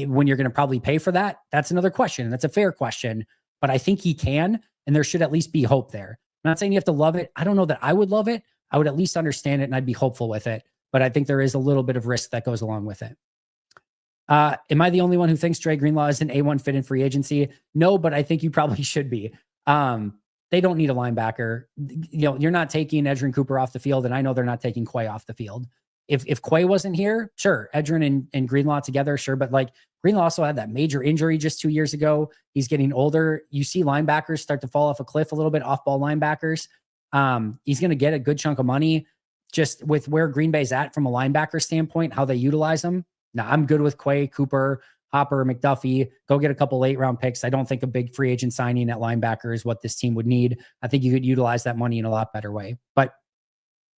when you're going to probably pay for that, that's another question. That's a fair question, but I think he can, and there should at least be hope there. I'm not saying you have to love it. I don't know that I would love it. I would at least understand it, and I'd be hopeful with it. But I think there is a little bit of risk that goes along with it. Am I the only one who thinks Dre Greenlaw is an A1 fit in free agency? No, but I think you probably should be. They don't need a linebacker. You're not taking Edgerrin Cooper off the field, and I know they're not taking Quay off the field. If Quay wasn't here, sure, Edgerrin and Greenlaw together, sure. But like Greenlaw also had that major injury just 2 years ago. He's getting older. You see linebackers start to fall off a cliff a little bit, off-ball linebackers. He's going to get a good chunk of money. just with where Green Bay's at from a linebacker standpoint, how they utilize them. Now, I'm good with Quay, Cooper, Hopper, McDuffie. Go get a couple late round picks. I don't think a big free agent signing at linebacker is what this team would need. I think you could utilize that money in a lot better way, but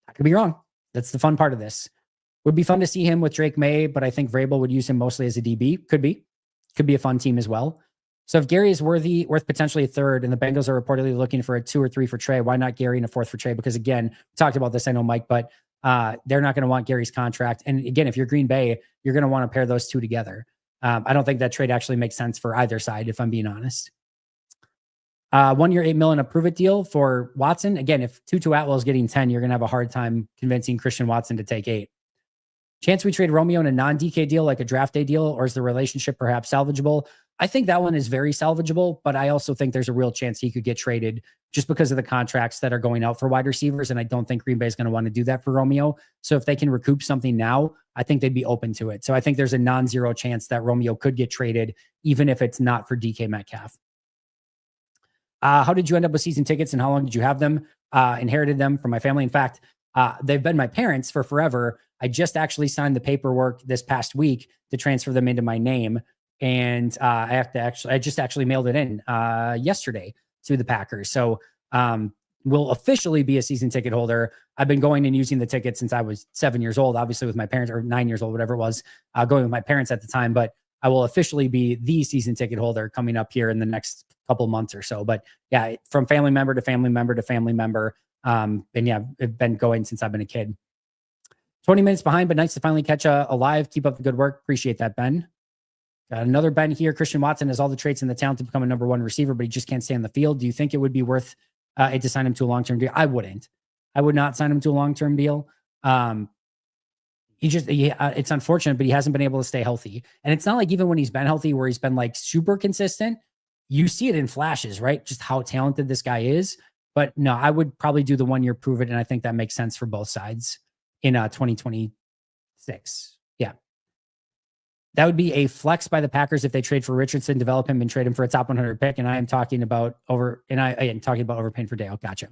I could be wrong. That's the fun part of this. Would be fun to see him with Drake May, but I think Vrabel would use him mostly as a DB. Could be a fun team as well. So if Gary is worth potentially a third, and the Bengals are reportedly looking for a 2 or 3 for Trey, why not Gary and a 4th for Trey? Because again, we talked about this, I know, Mike, but they're not going to want Gary's contract. And again, if you're Green Bay, you're going to want to pair those two together. I don't think that trade actually makes sense for either side, if I'm being honest. 1 year, $8 million a prove it deal for Watson. Again, if Tutu Atwell is getting 10, you're going to have a hard time convincing Christian Watson to take 8. Chance we trade Romeo in a non-DK deal, like a draft day deal, or is the relationship perhaps salvageable? I think that one is very salvageable, but I also think there's a real chance he could get traded just because of the contracts that are going out for wide receivers. And I don't think Green Bay is going to want to do that for Romeo. So if they can recoup something now, I think they'd be open to it. So I think there's a non-zero chance that Romeo could get traded, even if it's not for DK Metcalf. How did you end up with season tickets and how long did you have them? Inherited them from my family. In fact, they've been my parents for forever. I just actually signed the paperwork this past week to transfer them into my name. And I just actually mailed it in yesterday to the Packers. So will officially be a season ticket holder. I've been going and using the ticket since I was 7 years old, obviously with my parents, or 9 years old, whatever it was, going with my parents at the time. But I will officially be the season ticket holder coming up here in the next couple months or so. But yeah, from family member to family member to family member. And yeah, I've been going since I've been a kid. 20 minutes behind, but nice to finally catch a live. Keep up the good work. Appreciate that, Ben. Got another Ben here. Christian Watson has all the traits and the talent to become a number 1 receiver, but he just can't stay on the field. Do you think it would be worth it to sign him to a long-term deal? I wouldn't. I would not sign him to a long-term deal. It's unfortunate, but he hasn't been able to stay healthy. And it's not like even when he's been healthy where he's been like super consistent, you see it in flashes, right? Just how talented this guy is. But no, I would probably do the 1 year prove it. And I think that makes sense for both sides in 2026. Yeah. That would be a flex by the Packers if they trade for Richardson, develop him, and trade him for a top 100 pick. And I am talking about overpaying for Dayo. Gotcha.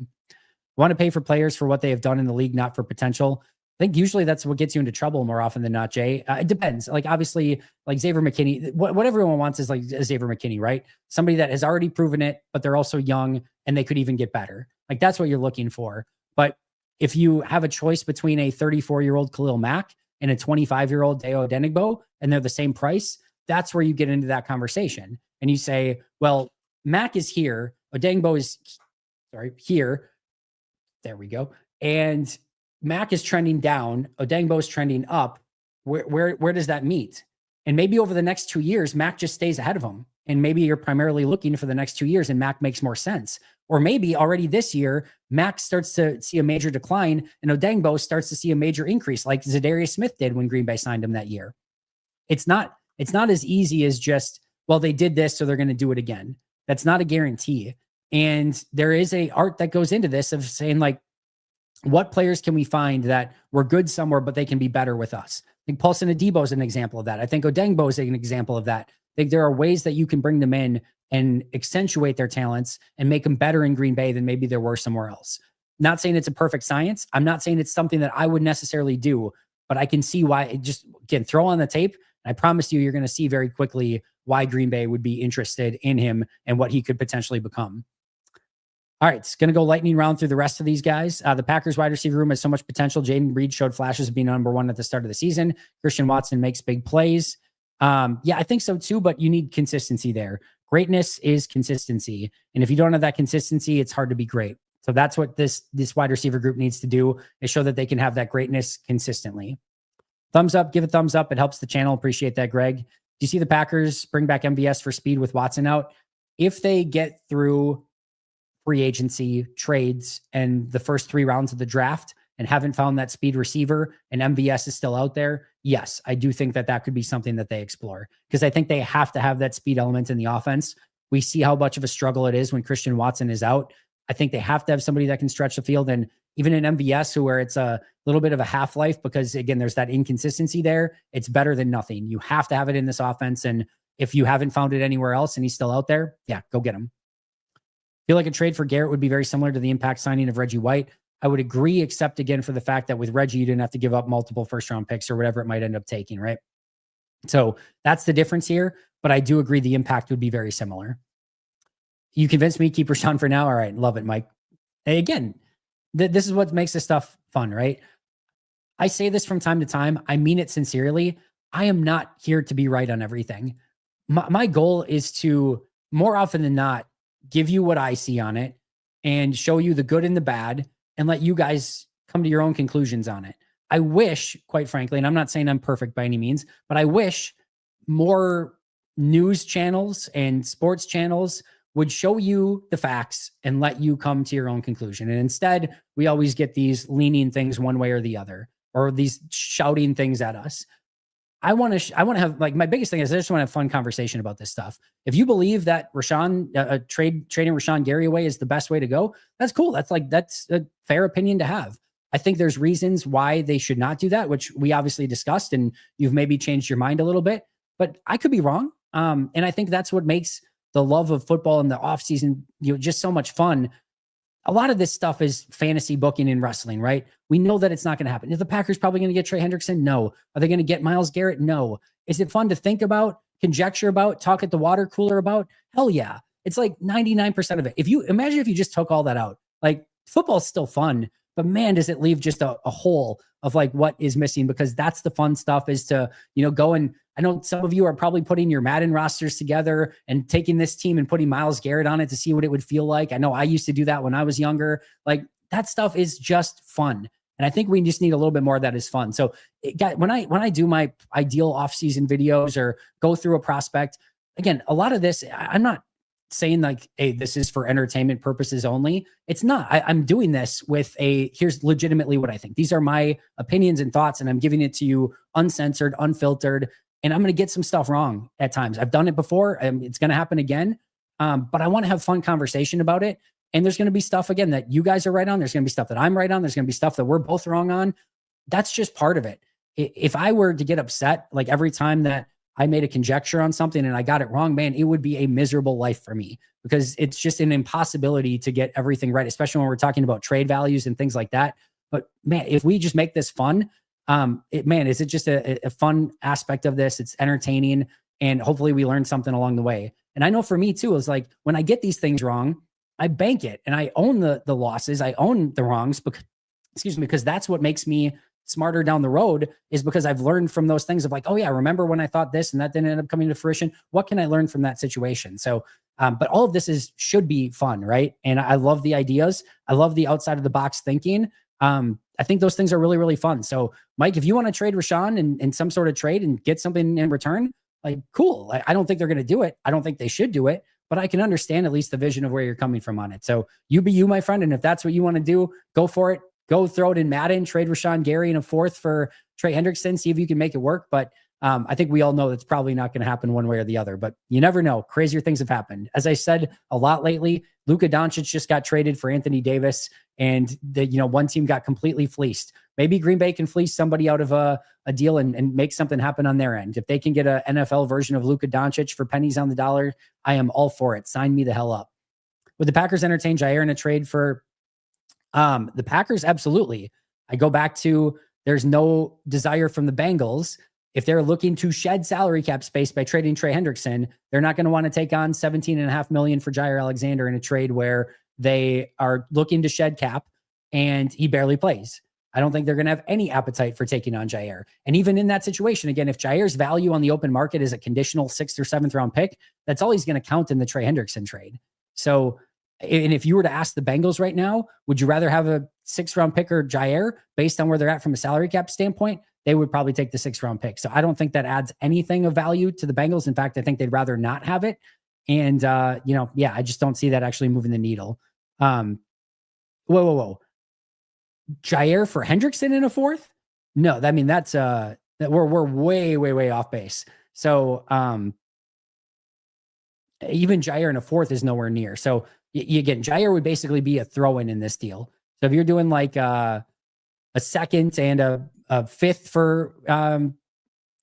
Want to pay for players for what they have done in the league, not for potential. I think usually that's what gets you into trouble more often than not, Jay. It depends. Like obviously, like Xavier McKinney, what everyone wants is like Xavier McKinney, right? Somebody that has already proven it, but they're also young and they could even get better. Like that's what you're looking for. But if you have a choice between a 34-year-old Khalil Mack and a 25-year-old Dayo Odeyingbo, and they're the same price, that's where you get into that conversation. And you say, well, Mack is here. Odeyingbo is here. There we go. And Mack is trending down. Odeyingbo is trending up. Where does that meet? And maybe over the next 2 years, Mack just stays ahead of him. And maybe you're primarily looking for the next 2 years and Mack makes more sense. Or maybe already this year, Mack starts to see a major decline and Odeyingbo starts to see a major increase like Zadarius Smith did when Green Bay signed him that year. It's not as easy as just, well, they did this, so they're going to do it again. That's not a guarantee. And there is a art that goes into this of saying like, what players can we find that were good somewhere, but they can be better with us? I think Paulson Adebo is an example of that. I think Odeyingbo is an example of that. I think there are ways that you can bring them in and accentuate their talents and make them better in Green Bay than maybe there were somewhere else. Not saying it's a perfect science. I'm not saying it's something that I would necessarily do, but I can see why. It just, again, throw on the tape. I promise you're going to see very quickly why Green Bay would be interested in him and what he could potentially become. All right, it's going to go lightning round through the rest of these guys. The Packers wide receiver room has so much potential. Jaden Reed showed flashes of being number 1 at the start of the season. Christian Watson makes big plays. Yeah, I think so too, but you need consistency there. Greatness is consistency. And if you don't have that consistency, it's hard to be great. So that's what this wide receiver group needs to do, is show that they can have that greatness consistently. Thumbs up, give a thumbs up. It helps the channel. Appreciate that, Greg. Do you see the Packers bring back MVS for speed with Watson out? If they get through free agency, trades, and the first 3 rounds of the draft and haven't found that speed receiver and MVS is still out there, yes, I do think that could be something that they explore, because I think they have to have that speed element in the offense. We see how much of a struggle it is when Christian Watson is out. I think they have to have somebody that can stretch the field, and even in MVS, where it's a little bit of a half-life, because again, there's that inconsistency there. It's better than nothing. You have to have it in this offense. And if you haven't found it anywhere else and he's still out there, yeah, go get him. Feel like a trade for Garrett would be very similar to the impact signing of Reggie White. I would agree, except again, for the fact that with Reggie, you didn't have to give up multiple first round picks or whatever it might end up taking, right? So that's the difference here. But I do agree the impact would be very similar. You convinced me, keep Rashawn for now. All right. Love it, Mike. And again, this is what makes this stuff fun, right? I say this from time to time. I mean it sincerely. I am not here to be right on everything. My goal is to, more often than not, give you what I see on it and show you the good and the bad and let you guys come to your own conclusions on it. I wish, quite frankly, and I'm not saying I'm perfect by any means, but I wish more news channels and sports channels would show you the facts and let you come to your own conclusion. And instead, we always get these leaning things one way or the other, or these shouting things at us. I want to have, like, my biggest thing is I just want to have fun conversation about this stuff. If you believe that trading Rashawn Gary away is the best way to go, that's cool. That's a fair opinion to have. I think there's reasons why they should not do that, which we obviously discussed, and you've maybe changed your mind a little bit, but I could be wrong. And I think that's what makes the love of football in the offseason, just so much fun. A lot of this stuff is fantasy booking and wrestling, right? We know that it's not going to happen. Is the Packers probably going to get Trey Hendrickson? No. Are they going to get Myles Garrett? No. Is it fun to think about, conjecture about, talk at the water cooler about? Hell yeah. It's like 99% of it. If you just took all that out, like, football's still fun, but man, does it leave just a hole of like what is missing, because that's the fun stuff, is to, go. And I know some of you are probably putting your Madden rosters together and taking this team and putting Myles Garrett on it to see what it would feel like. I know I used to do that when I was younger. Like, that stuff is just fun. And I think we just need a little bit more of that is fun. So when I do my ideal offseason videos or go through a prospect, again, a lot of this, I'm not saying like, hey, this is for entertainment purposes only. It's not. I'm doing this with here's legitimately what I think. These are my opinions and thoughts, and I'm giving it to you uncensored, unfiltered, and I'm going to get some stuff wrong at times. I've done it before. It's going to happen again. But I want to have fun conversation about it. And there's going to be stuff, again, that you guys are right on. There's going to be stuff that I'm right on. There's going to be stuff that we're both wrong on. That's just part of it. If I were to get upset, like, every time that I made a conjecture on something and I got it wrong, man, it would be a miserable life for me, because it's just an impossibility to get everything right, especially when we're talking about trade values and things like that. But man, if we just make this fun, is it just a fun aspect of this? It's entertaining, and hopefully we learn something along the way. And I know for me too, it's like, when I get these things wrong, I bank it and I own the losses. I own the wrongs, because that's what makes me smarter down the road, is because I've learned from those things of like, oh yeah, remember when I thought this and that didn't end up coming to fruition? What can I learn from that situation? So, but all of this should be fun, right? And I love the ideas. I love the outside of the box thinking. I think those things are really, really fun. So Mike, if you want to trade Rashawn in some sort of trade and get something in return, like, cool. I don't think they're going to do it. I don't think they should do it, but I can understand at least the vision of where you're coming from on it. So you be you, my friend. And if that's what you want to do, go for it. Go throw it in Madden, trade Rashawn Gary in a fourth for Trey Hendrickson, see if you can make it work. But I think we all know that's probably not going to happen one way or the other, but you never know. Crazier things have happened. As I said a lot lately, Luka Doncic just got traded for Anthony Davis, and one team got completely fleeced. Maybe Green Bay can fleece somebody out of a deal and make something happen on their end. If they can get an NFL version of Luka Doncic for pennies on the dollar, I am all for it. Sign me the hell up. Would the Packers entertain Jaire in a trade for the Packers? Absolutely. I go back to, there's no desire from the Bengals. If they're looking to shed salary cap space by trading Trey Hendrickson, they're not going to want to take on $17.5 million for Jaire Alexander in a trade where they are looking to shed cap and he barely plays. I don't think they're going to have any appetite for taking on Jaire. And even in that situation, again, if Jaire's value on the open market is a conditional 6th or 7th round pick, that's all he's going to count in the Trey Hendrickson trade. So, and if you were to ask the Bengals right now, would you rather have a 6th round pick or Jaire based on where they're at from a salary cap standpoint? They would probably take the 6th round pick. So I don't think that adds anything of value to the Bengals. In fact, I think they'd rather not have it. And, I just don't see that actually moving the needle. Whoa. Jaire for Hendrickson in a 4th? No, that's we're way off base. So even Jaire in a 4th is nowhere near. So again, Jaire would basically be a throw-in in this deal. So if you're doing like a 2nd and a 5th for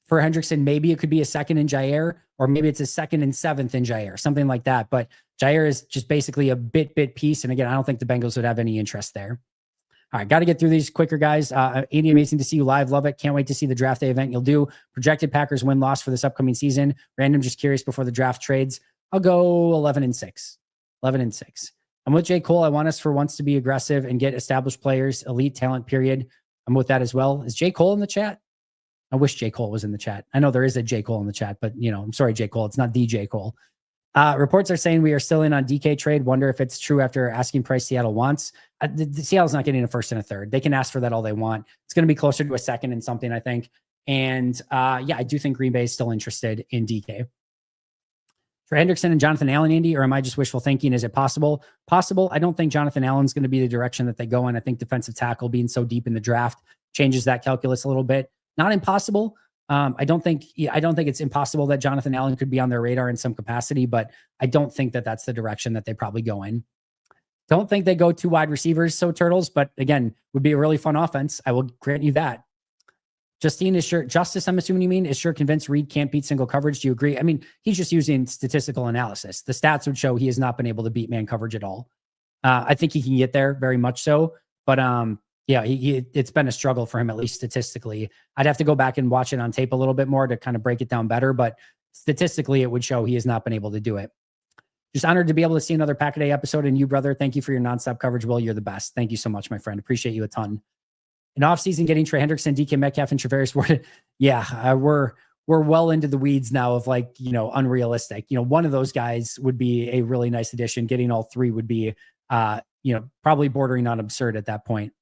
Hendrickson, maybe it could be a 2nd in Jaire, or maybe it's a 2nd and 7th in Jaire, something like that. But Jaire is just basically a bit piece. And again, I don't think the Bengals would have any interest there. All right, got to get through these quicker, guys. Andy, amazing to see you live. Love it. Can't wait to see the draft day event you'll do. Projected Packers win-loss for this upcoming season. Random, just curious before the draft trades. I'll go 11-6. 11-6. I'm with J. Cole. I want us for once to be aggressive and get established players, elite talent, period. I'm with that as well. Is J. Cole in the chat? I wish J. Cole was in the chat. I know there is a J. Cole in the chat, but I'm sorry, J. Cole. It's not DJ Cole. Reports are saying we are still in on DK trade. Wonder if it's true after asking price Seattle wants. The Seattle's not getting a first and a third. They can ask for that all they want. It's going to be closer to a second and something, I think. And I do think Green Bay is still interested in DK. Trey Hendrickson and Jonathan Allen, Andy, or am I just wishful thinking? Is it possible? Possible. I don't think Jonathan Allen's going to be the direction that they go in. I think defensive tackle being so deep in the draft changes that calculus a little bit. Not impossible. I don't think it's impossible that Jonathan Allen could be on their radar in some capacity, but I don't think that that's the direction that they probably go in. Don't think they go 2 wide receivers, so Turtles, but again, would be a really fun offense. I will grant you that. Justine is sure, Justice, I'm assuming you mean, is sure convinced Reed can't beat single coverage. Do you agree? I mean, he's just using statistical analysis. The stats would show he has not been able to beat man coverage at all. I think he can get there very much so, but yeah, it's been a struggle for him, at least statistically. I'd have to go back and watch it on tape a little bit more to kind of break it down better, but statistically, it would show he has not been able to do it. Just honored to be able to see another Pack a Day episode. And you, brother, thank you for your nonstop coverage. Will, you're the best. Thank you so much, my friend. Appreciate you a ton. In offseason, getting Trey Hendrickson, DK Metcalf, and Travaris Ward. Yeah, we're well into the weeds now of unrealistic. One of those guys would be a really nice addition. Getting all 3 would be, probably bordering on absurd at that point.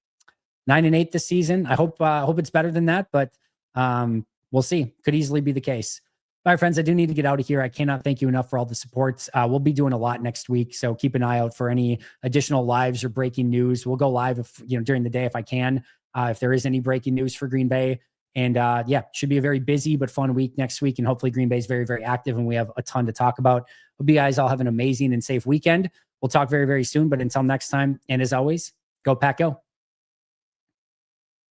9-8 this season. I hope it's better than that, but we'll see. Could easily be the case. All right, friends, I do need to get out of here. I cannot thank you enough for all the supports. We'll be doing a lot next week, so keep an eye out for any additional lives or breaking news. We'll go live during the day if I can, if there is any breaking news for Green Bay. And should be a very busy but fun week next week, and hopefully Green Bay is very, very active, and we have a ton to talk about. Hope you guys all have an amazing and safe weekend. We'll talk very, very soon, but until next time, and as always, go Pack Go.